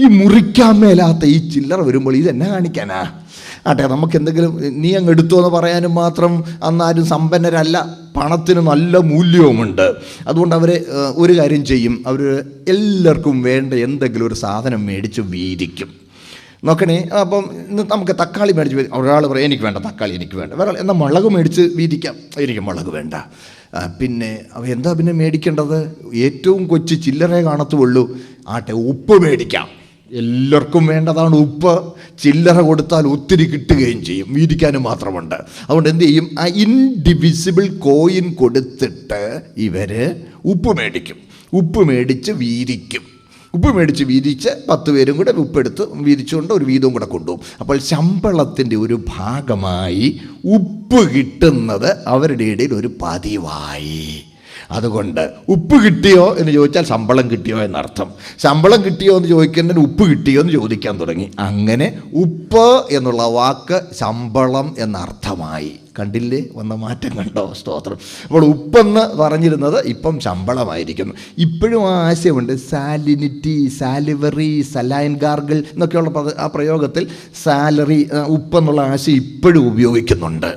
ഈ മുറിക്കാൻ മേലാത്ത ഈ ചില്ലറ വരുമ്പോൾ ഇതെന്നാ കാണിക്കാനാ? ആട്ടെ, നമുക്ക് എന്തെങ്കിലും നീ അങ്ങ് എടുത്തു എന്ന് പറയാനും മാത്രം അന്നാരും സമ്പന്നരല്ല. പണത്തിന് നല്ല മൂല്യവുമുണ്ട്. അതുകൊണ്ട് അവർ ഒരു കാര്യം ചെയ്യും, അവർ എല്ലാവർക്കും വേണ്ട എന്തെങ്കിലും ഒരു സാധനം മേടിച്ച് വീതിക്കും. നോക്കണേ, അപ്പം നമുക്ക് തക്കാളി മേടിച്ച് ഒരാൾ പറയും എനിക്ക് വേണ്ട തക്കാളി, എനിക്ക് വേണ്ട. വേറെ എന്നാൽ മുളക് മേടിച്ച് വീതിക്കാം, എനിക്ക് മുളക് വേണ്ട. പിന്നെ എന്താ പിന്നെ മേടിക്കേണ്ടത്? ഏറ്റവും കൊച്ചു ചില്ലറേ കാണത്തുള്ളൂ. ആട്ടെ, ഉപ്പ് മേടിക്കാം. എല്ലാവർക്കും വേണ്ടതാണ് ഉപ്പ്. ചില്ലറ കൊടുത്താൽ ഒത്തിരി കിട്ടുകയും ചെയ്യും, വീതിക്കാനും മാത്രമുണ്ട്. അതുകൊണ്ട് എന്ത് ചെയ്യും? ആ ഇൻഡിവിസിബിൾ കോയിൻ കൊടുത്തിട്ട് ഇവർ ഉപ്പ് മേടിക്കും. ഉപ്പ് മേടിച്ച് വീതിക്കും. ഉപ്പ് മേടിച്ച് വീതിച്ച് 10 പേരും കൂടെ ഉപ്പെടുത്ത് വീതിച്ചുകൊണ്ട് ഒരു വീതവും കൂടെ കൊണ്ടുപോകും. അപ്പോൾ ശമ്പളത്തിൻ്റെ ഒരു ഭാഗമായി ഉപ്പ് കിട്ടുന്നത് അവരുടെ ഇടയിൽ ഒരു പതിവായി. അതുകൊണ്ട് ഉപ്പ് കിട്ടിയോ എന്ന് ചോദിച്ചാൽ ശമ്പളം കിട്ടിയോ എന്നർത്ഥം. ശമ്പളം കിട്ടിയോ എന്ന് ചോദിക്കുന്നതിന് ഉപ്പ് കിട്ടിയോ എന്ന് ചോദിക്കാൻ തുടങ്ങി. അങ്ങനെ ഉപ്പ് എന്നുള്ള വാക്ക് ശമ്പളം എന്നർത്ഥമായി. കണ്ടില്ലേ, വന്ന മാറ്റം കണ്ടോ? സ്തോത്രം. അപ്പോൾ ഉപ്പെന്ന് പറഞ്ഞിരുന്നത് ഇപ്പം ശമ്പളമായിരിക്കുന്നു. ഇപ്പോഴും ആ ആശയമുണ്ട്. സാലിനിറ്റി, സാലിവറി, സലൈൻ ഗാർഗിൾ എന്നൊക്കെയുള്ള ആ പ്രയോഗത്തിൽ സാലറി, ഉപ്പെന്നുള്ള ആശയം ഇപ്പോഴും ഉപയോഗിക്കുന്നുണ്ട്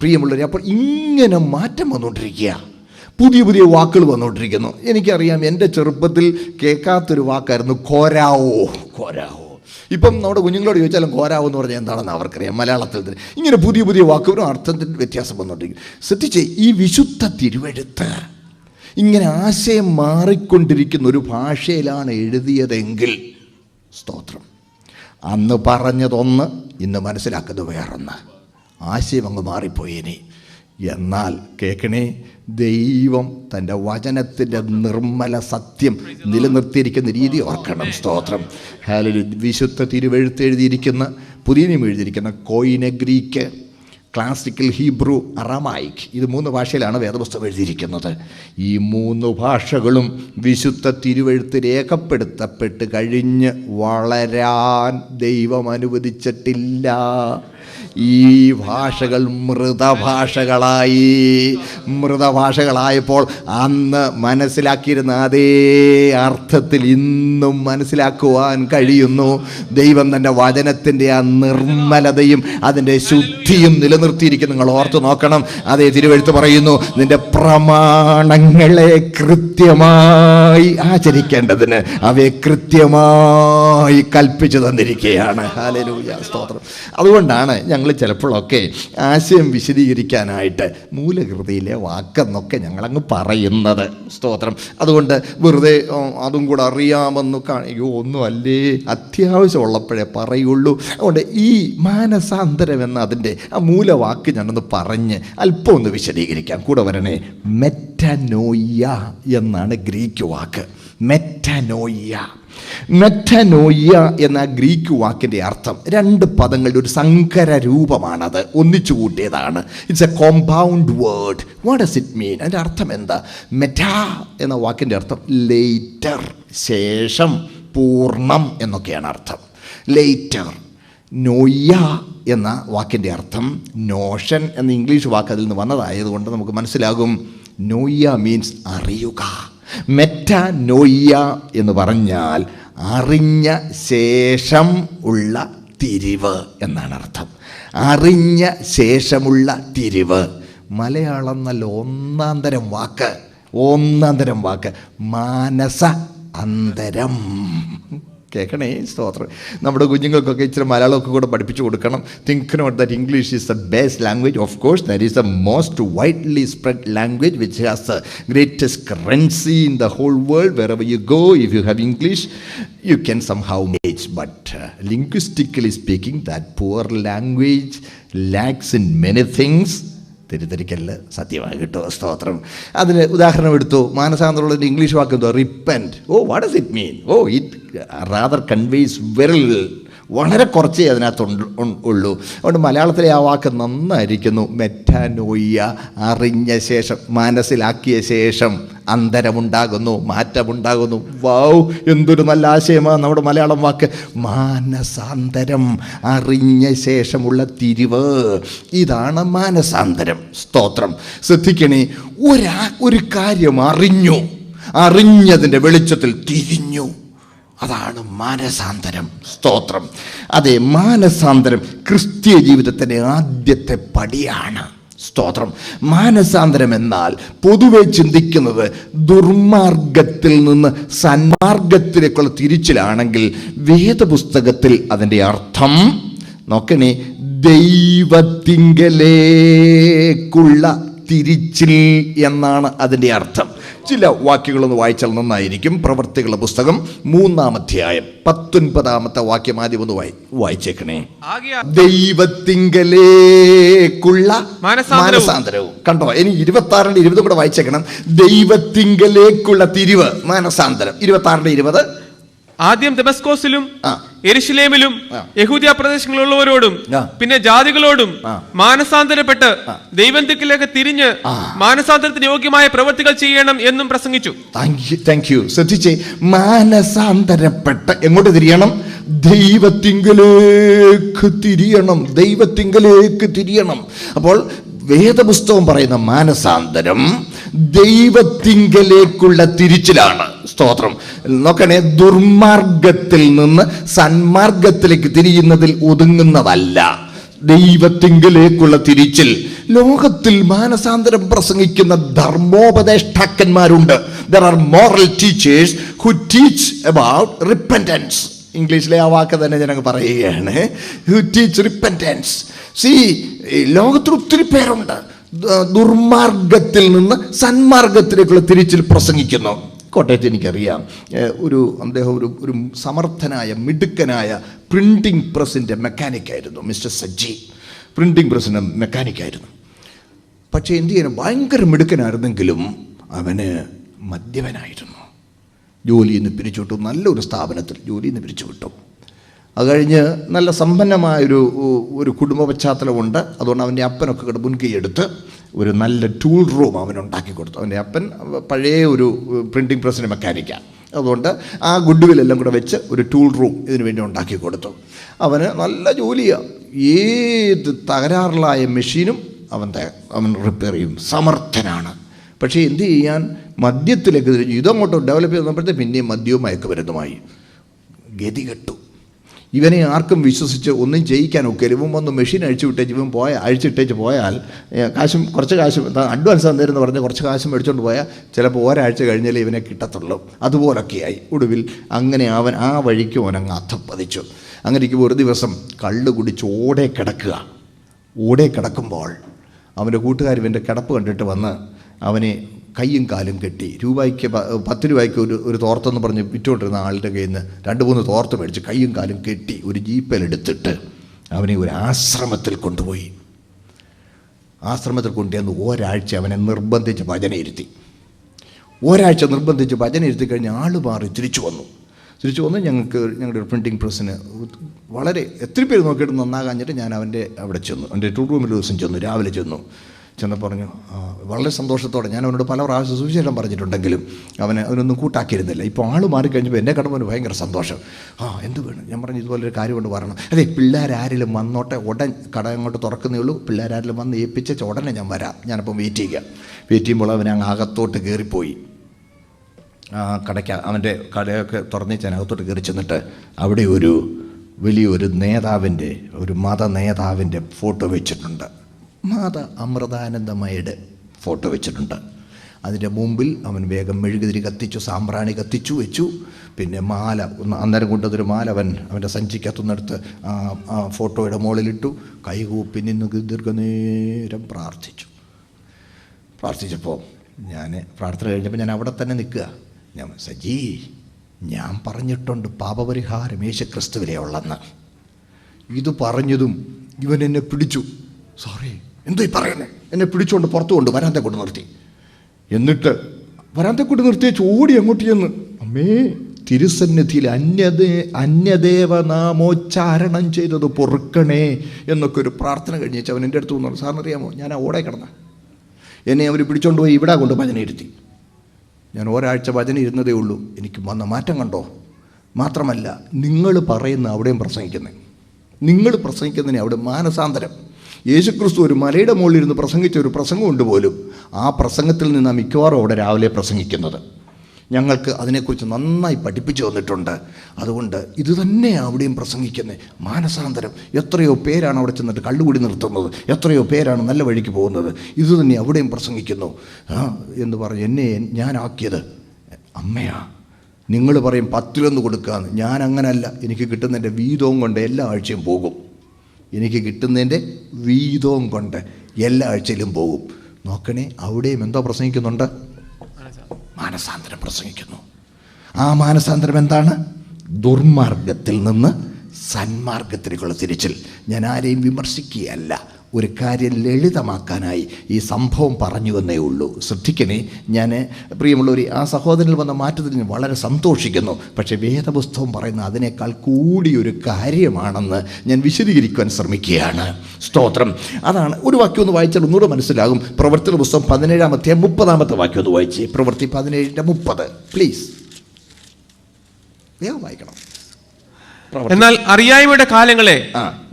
പ്രിയമുള്ളവരെ. അപ്പോൾ ഇങ്ങനെ മാറ്റം വന്നുകൊണ്ടിരിക്കുക, പുതിയ വാക്കുകൾ വന്നുകൊണ്ടിരിക്കുന്നു. എനിക്കറിയാം, എൻ്റെ ചെറുപ്പത്തിൽ കേൾക്കാത്തൊരു വാക്കായിരുന്നു കോരാവോ. ഇപ്പം നമ്മുടെ കുഞ്ഞുങ്ങളോട് ചോദിച്ചാലും കോരാവെന്ന് പറഞ്ഞാൽ എന്താണെന്ന് അവർക്കറിയാം. മലയാളത്തിൽ തന്നെ ഇങ്ങനെ പുതിയ പുതിയ വാക്കുകളും അർത്ഥത്തിൻ്റെ വ്യത്യാസം വന്നുകൊണ്ടിരിക്കും. ശ്രദ്ധിച്ചേ, ഈ വിശുദ്ധ തിരുവെഴുത്ത് ഇങ്ങനെ ആശയം മാറിക്കൊണ്ടിരിക്കുന്ന ഒരു ഭാഷയിലാണ് എഴുതിയതെങ്കിൽ സ്തോത്രം, അന്ന് പറഞ്ഞതൊന്ന് ഇന്ന് മനസ്സിലാക്കുന്നത് വേറൊന്ന്, ആശയം അങ്ങ് മാറിപ്പോയിനി. എന്നാൽ കേൾക്കണേ, ദൈവം തൻ്റെ വചനത്തിൻ്റെ നിർമ്മല സത്യം നിലനിർത്തിയിരിക്കുന്ന രീതി ഓർക്കണം. സ്തോത്രം. ഹല്ലേലൂയ. വിശുദ്ധ തിരുവെഴുത്ത് എഴുതിയിരിക്കുന്ന, പുതിയ നിയമം എഴുതിയിരിക്കുന്ന കോയിനെ ഗ്രീക്ക്, ക്ലാസിക്കൽ ഹീബ്രു, അറാമായിക്, ഇത് 3 ഭാഷയിലാണ് വേദപുസ്തകം എഴുതിയിരിക്കുന്നത്. ഈ 3 ഭാഷകളും വിശുദ്ധ തിരുവെഴുത്ത് രേഖപ്പെടുത്തപ്പെട്ട് കഴിഞ്ഞ് വളരാൻ ദൈവം അനുവദിച്ചിട്ടില്ല. ഈ ഭാഷകൾ മൃതഭാഷകളായപ്പോൾ അന്ന് മനസ്സിലാക്കിയിരുന്ന അതേ അർത്ഥത്തിൽ ഇന്നും മനസ്സിലാക്കുവാൻ കഴിയുന്നു. ദൈവം തൻ്റെ വചനത്തിൻ്റെ ആ നിർമ്മലതയും അതിൻ്റെ ശുദ്ധിയും നിലനിർത്തിയിരിക്കുന്നു. നിങ്ങൾ ഓർത്ത് നോക്കണം. അതേ തിരുവെഴുത്ത് പറയുന്നു, നിന്റെ പ്രമാണങ്ങളെ കൃത്യമായി ആചരിക്കേണ്ടതിന് അവയെ കൃത്യമായി കൽപ്പിച്ചു തന്നിരിക്കുകയാണ്. ഹല്ലേലൂയ, സ്തോത്രം. അതുകൊണ്ടാണ് ഞങ്ങൾ ചിലപ്പോഴൊക്കെ ആശയം വിശദീകരിക്കാനായിട്ട് മൂലകൃതിയിലെ വാക്കെന്നൊക്കെ ഞങ്ങളങ്ങ് പറയുന്നത്. സ്തോത്രം. അതുകൊണ്ട് വെറുതെ അതും കൂടെ അറിയാമെന്ന് അയ്യോ ഒന്നുമല്ലേ, അത്യാവശ്യമുള്ളപ്പോഴേ പറയുള്ളൂ. അതുകൊണ്ട് ഈ മാനസാന്തരം എന്ന അതിൻ്റെ ആ മൂലവാക്ക് ഞാനൊന്ന് പറഞ്ഞ് അല്പം ഒന്ന് വിശദീകരിക്കാം. കൂടെ വരണേ. മെറ്റനോയ്യ എന്നാണ് ഗ്രീക്ക് വാക്ക്. മെറ്റനോയ്യ എന്ന ഗ്രീക്ക് വാക്കിൻ്റെ അർത്ഥം 2 പദങ്ങളുടെ ഒരു സങ്കര രൂപമാണത്, ഒന്നിച്ചു കൂട്ടിയതാണ്. It's a compound word. What does it mean? അതിൻ്റെ അർത്ഥം എന്താ? മെറ്റാ എന്ന വാക്കിൻ്റെ അർത്ഥം ലേറ്റർ, ശേഷം, പൂർണ്ണം എന്നൊക്കെയാണ് അർത്ഥം. ലേറ്റർ. നോയ്യ എന്ന വാക്കിൻ്റെ അർത്ഥം നോഷൻ എന്ന ഇംഗ്ലീഷ് വാക്ക് അതിൽ നിന്ന് വന്നതായതുകൊണ്ട് നമുക്ക് മനസ്സിലാകും. നോയ്യ മീൻസ് അറിയുക. മെറ്റാനോയ്യ എന്ന് പറഞ്ഞാൽ അറിഞ്ഞ ശേഷം ഉള്ള തിരിവ് എന്നാണ് അർത്ഥം. അറിഞ്ഞ ശേഷമുള്ള തിരിവ്. മലയാളം നല്ല ഒന്നാം തരം വാക്ക് മാനസ അന്തരം. കേൾക്കണേ, സ്തോത്രം. നമ്മുടെ കുഞ്ഞുങ്ങൾക്കൊക്കെ ഇച്ചിരി മലയാളമൊക്കെ കൂടെ പഠിപ്പിച്ചു കൊടുക്കണം. Think not that English is the best language. Of course that is the most widely spread language which has the greatest currency in the whole world. Wherever you go, if you have English you can somehow manage, but linguistically speaking that poor language lacks in many things. തിരിക്കല്ല, സത്യമായി കിട്ടോ, സ്തോത്രം. അതിന് ഉദാഹരണം എടുത്തു. മാനസാന്തരമുള്ളതിൻ്റെ English വാക്ക് എന്തോ? Repent. What does it mean? It rather conveys very വളരെ കുറച്ചേ അതിനകത്ത് ഉള്ളൂ. അതുകൊണ്ട് മലയാളത്തിലെ ആ വാക്ക് നന്നായിരിക്കുന്നു. മെറ്റാനോയ്യ, അറിഞ്ഞ ശേഷം, മനസ്സിലാക്കിയ ശേഷം അന്തരമുണ്ടാകുന്നു, മാറ്റമുണ്ടാകുന്നു. വൗ, എന്തൊരു നല്ല ആശയമാണ് നമ്മുടെ മലയാളം വാക്ക്. മാനസാന്തരം, അറിഞ്ഞ ശേഷമുള്ള തിരിവ്, ഇതാണ് മാനസാന്തരം. സ്തോത്രം. ശ്രദ്ധിക്കണേ, ഒരു കാര്യം അറിഞ്ഞതിൻ്റെ വെളിച്ചത്തിൽ തിരിഞ്ഞു, അതാണ് മാനസാന്തരം. സ്തോത്രം. അതെ, മാനസാന്തരം ക്രിസ്തീയ ജീവിതത്തിൻ്റെ ആദ്യത്തെ പടിയാണ്. സ്തോത്രം. മാനസാന്തരം എന്നാൽ പൊതുവെ ചിന്തിക്കുന്നത് ദുർമാർഗത്തിൽ നിന്ന് സന്മാർഗത്തിലേക്കുള്ള തിരിച്ചിലാണെങ്കിൽ വേദപുസ്തകത്തിൽ അതിൻ്റെ അർത്ഥം നോക്കണേ, ദൈവത്തിങ്കലേക്കുള്ള തിരിച്ചിൽ എന്നാണ് അതിൻ്റെ അർത്ഥം. ചില വാക്യങ്ങളൊന്ന് വായിച്ചാൽ നന്നായിരിക്കും. പ്രവൃത്തികളുടെ പുസ്തകം 3-ാം അധ്യായം 19-ാമത്തെ വാക്യം ആദ്യം ഒന്ന് വായിച്ചേക്കണേ. ദൈവത്തിങ്കലേക്കുള്ള മാനസാന്തരവും. കണ്ടോ, ഇനി 26-20 കൂടെ വായിച്ചേക്കണം. ദൈവത്തിങ്കലേക്കുള്ള തിരിവ്, മാനസാന്തരം. 26-20. ആദ്യം ദമസ്കോസിലും യെരുശലേമിലും യഹൂദ്യ പ്രദേശങ്ങളിലുള്ളവരോടും പിന്നെ ജാതികളോടും മാനസാന്തരപ്പെട്ട് ദൈവത്തിലേക്ക് തിരിഞ്ഞ് മാനസാന്തരത്തിന് യോഗ്യമായ പ്രവൃത്തികൾ ചെയ്യണം എന്നും പ്രസംഗിച്ചു. Thank you. ശ്രദ്ധിച്ചേ, മാനസാന്തരപ്പെട്ട് എങ്ങോട്ട് തിരിയണം? ദൈവത്തിങ്കലേക്ക് തിരിയണം. അപ്പോൾ വേദപുസ്തകം പറയുന്ന മാനസാന്തരം ദൈവത്തിങ്കലേക്കുള്ള തിരിച്ചിലാണ്. സ്തോത്രം. നോക്കണേ, ദുർമാർഗത്തിൽ നിന്ന് സന്മാർഗത്തിലേക്ക് തിരിയുന്നതിൽ ഒതുങ്ങുന്നതല്ല. ദൈവത്തിങ്കലേക്കുള്ള തിരിച്ചിൽ. ലോകത്തിൽ മാനസാന്തരം പ്രസംഗിക്കുന്ന ധർമ്മോപദേഷ്ടാക്കന്മാരുണ്ട്. There are moral teachers who teach about repentance. ഇംഗ്ലീഷിലെ ആ വാക്ക് തന്നെ ഞാനങ്ങ് പറയുകയാണ്. Who teach repentance. ലോകത്തിൽ ഒത്തിരി പേരുണ്ട് ദുർമാർഗത്തിൽ നിന്ന് സന്മാർഗത്തിലേക്കുള്ള തിരിച്ചിൽ പ്രസംഗിക്കുന്നു. കോട്ടയത്ത് എനിക്കറിയാം അദ്ദേഹം ഒരു സമർത്ഥനായ മിടുക്കനായ പ്രിൻറ്റിംഗ് പ്രസ്സിൻ്റെ മെക്കാനിക്കായിരുന്നു. മിസ്റ്റർ സജ്ജി പ്രിൻറ്റിംഗ് പ്രസ്സിൻ്റെ മെക്കാനിക്കായിരുന്നു. പക്ഷേ എന്ത് ചെയ്യണം, ഭയങ്കര മിടുക്കനായിരുന്നെങ്കിലും അവന് മദ്യപനായിരുന്നു. ജോലിയിൽ നിന്ന് പിരിച്ചുവിട്ടു. നല്ലൊരു സ്ഥാപനത്തിൽ ജോലിയിൽ നിന്ന് പിരിച്ചുവിട്ടു. അത് കഴിഞ്ഞ് നല്ല സമ്പന്നമായൊരു കുടുംബ പശ്ചാത്തലമുണ്ട്. അതുകൊണ്ട് അവൻ്റെ അപ്പനൊക്കെ മുൻകൈ എടുത്ത് ഒരു നല്ല ടൂൾ റൂം അവനുണ്ടാക്കി കൊടുത്തു. അവൻ്റെ അപ്പൻ പഴയ ഒരു പ്രിൻറ്റിംഗ് പ്രസ്സിൻ്റെ മെക്കാനിക്കാണ്. അതുകൊണ്ട് ആ ഗുഡ് വില്ലെല്ലാം കൂടെ വെച്ച് ഒരു ടൂൾ റൂം ഇതിനു വേണ്ടി ഉണ്ടാക്കി കൊടുത്തു. അവന് നല്ല ജോലിയാണ്. ഏത് തകരാറിലായ മെഷീനും അവൻ റിപ്പയർ ചെയ്യും. സമർത്ഥനാണ്. പക്ഷേ എന്ത് ചെയ്യാൻ, മദ്യത്തിലേക്ക് തിരിഞ്ഞു. ഇതങ്ങോട്ട് ഡെവലപ്പ് ചെയ്തപ്പോഴത്തെ പിന്നെയും മദ്യവും മയക്കുമരുന്നുമായി. ഗതികെട്ടു. ഇവനെ ആർക്കും വിശ്വസിച്ച് ഒന്നും ചെയ്യിക്കാൻ ഒക്കെ. ഇവൻ വന്ന് മെഷീൻ അഴിച്ചിട്ടേച്ച് പോയാൽ കുറച്ച് കാശ് അഡ്വാൻസ് തന്നിരുന്ന് പറഞ്ഞ് കുറച്ച് കാശ് മേടിച്ചുകൊണ്ട് പോയാൽ ചിലപ്പോൾ ഒരാഴ്ച കഴിഞ്ഞാലേ ഇവനെ കിട്ടത്തുള്ളൂ. അതുപോലൊക്കെയായി. ഒടുവിൽ അങ്ങനെ അവൻ ആ വഴിക്ക് അവനങ്ങ് അധപ്പതിച്ചു. അങ്ങനെ ഇരിക്കുമ്പോൾ ഒരു ദിവസം കള്ള് കുടിച്ച് ഓടെ കിടക്കുമ്പോൾ അവൻ്റെ കൂട്ടുകാർ ഇവൻ്റെ കിടപ്പ് കണ്ടിട്ട് വന്ന് അവനെ കയ്യും കാലും കെട്ടി 10 രൂപയ്ക്ക് ഒരു തോർത്തെന്ന് പറഞ്ഞ് വിറ്റുകൊണ്ടിരുന്ന ആളുടെ കയ്യിൽ നിന്ന് 2-3 തോർത്ത് മേടിച്ച് കയ്യും കാലും കെട്ടി ഒരു ജീപ്പിലെടുത്തിട്ട് അവനെ ഒരു ആശ്രമത്തിൽ കൊണ്ടുപോയി. ആശ്രമത്തിൽ കൊണ്ടുവന്ന് ഒരാഴ്ച അവനെ നിർബന്ധിച്ച് ഭജനയിരുത്തി. ഭജനയിരുത്തി കഴിഞ്ഞ് ആൾ മാറി തിരിച്ചു വന്നു. ഞങ്ങളുടെ ഒരു പ്രിൻറ്റിംഗ് പ്രസ്സിന് വളരെ എത്ര പേര് നോക്കിയിട്ട് നന്നാകാഞ്ഞിട്ട് ഞാൻ അവിടെ ചെന്നു. അവൻ്റെ ടൂർ റൂമിൽ ദിവസം രാവിലെ ചെന്ന് പറഞ്ഞു. വളരെ സന്തോഷത്തോടെ ഞാൻ അവനോട് പല പ്രാവശ്യം സുവിശേഷം പറഞ്ഞിട്ടുണ്ടെങ്കിലും അവനൊന്നും കൂട്ടാക്കിയിരുന്നില്ല. ഇപ്പോൾ ആൾ മാറിക്കഴിഞ്ഞപ്പോൾ എന്നെ കാണുമ്പോൾ ഭയങ്കര സന്തോഷം. എന്ത് വേണം? ഞാൻ പറഞ്ഞു, ഇതുപോലൊരു കാര്യം കൊണ്ട് വരണം. അതെ, പിള്ളേരാരെങ്കിലും വന്നോട്ടെ, കട അങ്ങോട്ട് തുറക്കുന്നേ ഉള്ളൂ. പിള്ളേരാരെങ്കിലും വന്ന് ഏൽപ്പിച്ച ഉടനെ ഞാൻ വരാം. ഞാനപ്പം വെയിറ്റ് ചെയ്യുമ്പോൾ അവൻ അങ്ങ് അകത്തോട്ട് കയറിപ്പോയി. അവൻ്റെ കടയൊക്കെ തുറന്നേച്ച് അകത്തോട്ട് കയറി ചെന്നിട്ട് അവിടെ വലിയൊരു നേതാവിൻ്റെ, ഒരു മത നേതാവിൻ്റെ ഫോട്ടോ വെച്ചിട്ടുണ്ട്. മാത അമൃതാനന്ദമയുടെ ഫോട്ടോ വെച്ചിട്ടുണ്ട്. അതിൻ്റെ മുമ്പിൽ അവൻ വേഗം മെഴുകുതിരി കത്തിച്ചു, സാമ്പ്രാണി കത്തിച്ചു വെച്ചു. പിന്നെ മാല അന്നേരം കൊണ്ടതൊരു മാല അവൻ്റെ സഞ്ചിക്കത്തുനിന്നെടുത്ത് ആ ഫോട്ടോയുടെ മുകളിലിട്ടു. കൈകൂപ്പി നിന്ന് ദീർഘനേരം പ്രാർത്ഥിച്ചപ്പോൾ പ്രാർത്ഥന കഴിഞ്ഞപ്പോൾ ഞാൻ അവിടെ തന്നെ നിൽക്കുക. സജി, ഞാൻ പറഞ്ഞിട്ടുണ്ട് പാപപരിഹാരം യേശുക്രിസ്തുവിലേ ഉള്ളെന്ന്. ഇത് പറഞ്ഞതും ഇവൻ എന്നെ പിടിച്ചു. സോറി, എന്തോ ഈ പറയുന്നത്? എന്നെ പിടിച്ചുകൊണ്ട് പുറത്തു കൊണ്ട് വരാന്തെ കൊണ്ട് നിർത്തി. എന്നിട്ട് വരാന്തെ കൊണ്ട് നിർത്തിയേച്ച് ഓടി അങ്ങോട്ട് ചെന്ന്, അമ്മേ, തിരുസന്നിധിയിൽ അന്യദേവനാമോച്ചാരണം ചെയ്തത് പൊറുക്കണേ എന്നൊക്കെ ഒരു പ്രാർത്ഥന കഴിഞ്ഞേച്ച് അവൻ എൻ്റെ അടുത്ത് വന്നു. സാറിനറിയാമോ, ഞാൻ ആ ഓടെ കിടന്ന എന്നെ അവർ പിടിച്ചുകൊണ്ട് പോയി ഇവിടെ കൊണ്ട് ഭജന ഇരുത്തി. ഞാൻ ഒരാഴ്ച ഭജന ഇരുന്നതേ ഉള്ളൂ. എനിക്ക് വന്ന മാറ്റം കണ്ടോ? മാത്രമല്ല, നിങ്ങൾ പറയുന്ന അവിടെയും പ്രസംഗിക്കുന്നതിനെ അവിടെ മാനസാന്തരം. യേശുക്രിസ്തു ഒരു മലയുടെ മുകളിൽ ഇരുന്ന് പ്രസംഗിച്ച ഒരു പ്രസംഗമുണ്ട് പോലും. ആ പ്രസംഗത്തിൽ നിന്നാണ് മിക്കവാറും അവിടെ രാവിലെ പ്രസംഗിക്കുന്നത്. ഞങ്ങൾക്ക് അതിനെക്കുറിച്ച് നന്നായി പഠിപ്പിച്ചു തന്നിട്ടുണ്ട്. അതുകൊണ്ട് ഇത് തന്നെ അവിടെയും പ്രസംഗിക്കുന്നത്, മാനസാന്തരം. എത്രയോ പേരാണ് അവിടെ ചെന്നിട്ട് കള്ളുകൂടി നിർത്തുന്നത്, എത്രയോ പേരാണ് നല്ല വഴിക്ക് പോകുന്നത്. ഇത് തന്നെ അവിടെയും പ്രസംഗിക്കുന്നു എന്ന് പറഞ്ഞ് എന്നെ ഞാനാക്കിയത് അമ്മയാ. നിങ്ങൾ പറയും 10 കൊടുക്കാമെന്ന്. ഞാൻ അങ്ങനല്ല. എനിക്ക് കിട്ടുന്നതിൻ്റെ വീതവും കൊണ്ട് എല്ലാ ആഴ്ചയും പോകും. എല്ലാ ആഴ്ചയിലും പോകും. നോക്കണേ, അവിടെയും എന്തോ പ്രസംഗിക്കുന്നുണ്ട്? മാനസാന്തരം പ്രസംഗിക്കുന്നു. ആ മാനസാന്തരം എന്താണ്? ദുർമാർഗത്തിൽ നിന്ന് സന്മാർഗത്തിലേക്കുള്ള തിരിച്ചിൽ. ഞാൻ ആരെയും വിമർശിക്കുകയല്ല, ഒരു കാര്യം ലളിതമാക്കാനായി ഈ സംഭവം പറഞ്ഞു എന്നേ ഉള്ളൂ. ശ്രദ്ധിക്കണേ, ഞാൻ പ്രിയമുള്ളവർ, ആ സഹോദരനിൽ വന്ന മാറ്റത്തിൽ ഞാൻ വളരെ സന്തോഷിക്കുന്നു. പക്ഷേ വേദപുസ്തകം പറയുന്ന അതിനേക്കാൾ കൂടിയൊരു കാര്യമാണെന്ന് ഞാൻ വിശദീകരിക്കുവാൻ ശ്രമിക്കുകയാണ്. സ്തോത്രം. അതാണ്. ഒരു വാക്യം ഒന്ന് വായിച്ചാൽ ഒന്നുകൂടെ മനസ്സിലാകും. പ്രവൃത്തിയുടെ പുസ്തകം 17-ാം അധ്യായം 30-ാമത്തെ വാക്യം ഒന്ന് വായിച്ചേ. പ്രവൃത്തി 17:30 പ്ലീസ്. വേഗം വായിക്കണം. എന്നാൽ അറിയായ്മയുടെ കാലങ്ങളെ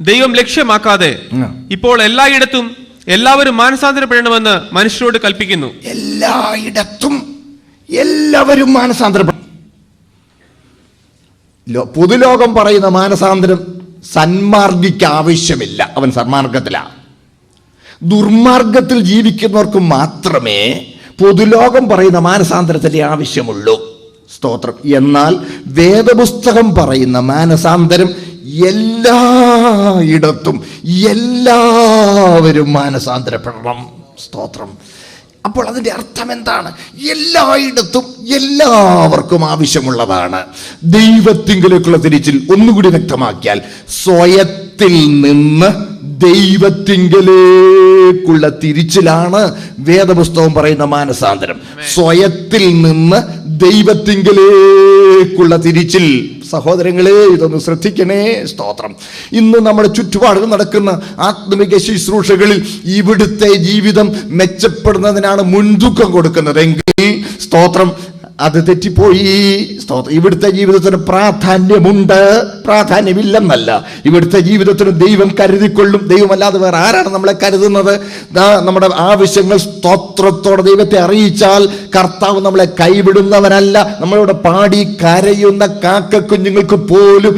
ദൈവം ലക്ഷ്യമാക്കാതെ ഇപ്പോൾ എല്ലായിടത്തും എല്ലാവരും മാനസാന്തരപ്പെടണമെന്ന് മനുഷ്യരോട് കൽപ്പിക്കുന്നു. എല്ലായിടത്തും എല്ലാവരും മാനസാന്തരപ്പെടണം. പൊതുലോകം പറയുന്ന മാനസാന്തരം സന്മാർഗിക്ക് ആവശ്യമില്ല. അവൻ സന്മാർഗത്തിലാണ്. ദുർമാർഗത്തിൽ ജീവിക്കുന്നവർക്ക് മാത്രമേ പൊതുലോകം പറയുന്ന മാനസാന്തരത്തിന്റെ ആവശ്യമുള്ളൂ. സ്തോത്രം. എന്നാൽ വേദപുസ്തകം പറയുന്ന മാനസാന്തരം എല്ലായിടത്തും എല്ലാവരും മാനസാന്തരപ്പെടണം. സ്തോത്രം. അപ്പോൾ അതിൻ്റെ അർത്ഥം എന്താണ്? എല്ലായിടത്തും എല്ലാവർക്കും ആവശ്യമുള്ളതാണ് ദൈവത്തിങ്കിലേക്കുള്ള തിരിച്ചിൽ. ഒന്നുകൂടി വ്യക്തമാക്കിയാൽ, സ്വയത്തിൽ നിന്ന് ദൈവത്തിങ്കിലേക്കുള്ള തിരിച്ചിലാണ് വേദപുസ്തകം പറയുന്ന മാനസാന്തരം. സ്വയത്തിൽ നിന്ന് ദൈവത്തിങ്കിലേക്കുള്ള തിരിച്ചിൽ. സഹോദരങ്ങളെ, ഇതൊന്ന് ശ്രദ്ധിക്കണേ. സ്തോത്രം. ഇന്ന് നമ്മുടെ ചുറ്റുപാടുകൾ നടക്കുന്ന ആത്മിക ശുശ്രൂഷകളിൽ ഇവിടുത്തെ ജീവിതം മെച്ചപ്പെടുന്നതിനാണ് മുൻതൂക്കം കൊടുക്കുന്നതെങ്കിൽ, സ്തോത്രം, അത് തെറ്റിപ്പോയി. സ്തോത്രം. ഇവിടുത്തെ ജീവിതത്തിന് പ്രാധാന്യമുണ്ട്, പ്രാധാന്യമില്ലെന്നല്ല. ഇവിടുത്തെ ജീവിതത്തിന് ദൈവം കരുതിക്കൊള്ളും. ദൈവമല്ലാതെ വേറെ ആരാണ് നമ്മളെ കരുതുന്നത്? നമ്മുടെ ആവശ്യങ്ങൾ സ്തോത്രത്തോടെ ദൈവത്തെ അറിയിച്ചാൽ കർത്താവ് നമ്മളെ കൈവിടുന്നവനല്ല. നമ്മളിവിടെ പാടി കരയുന്ന കാക്ക കുഞ്ഞുങ്ങൾക്ക് പോലും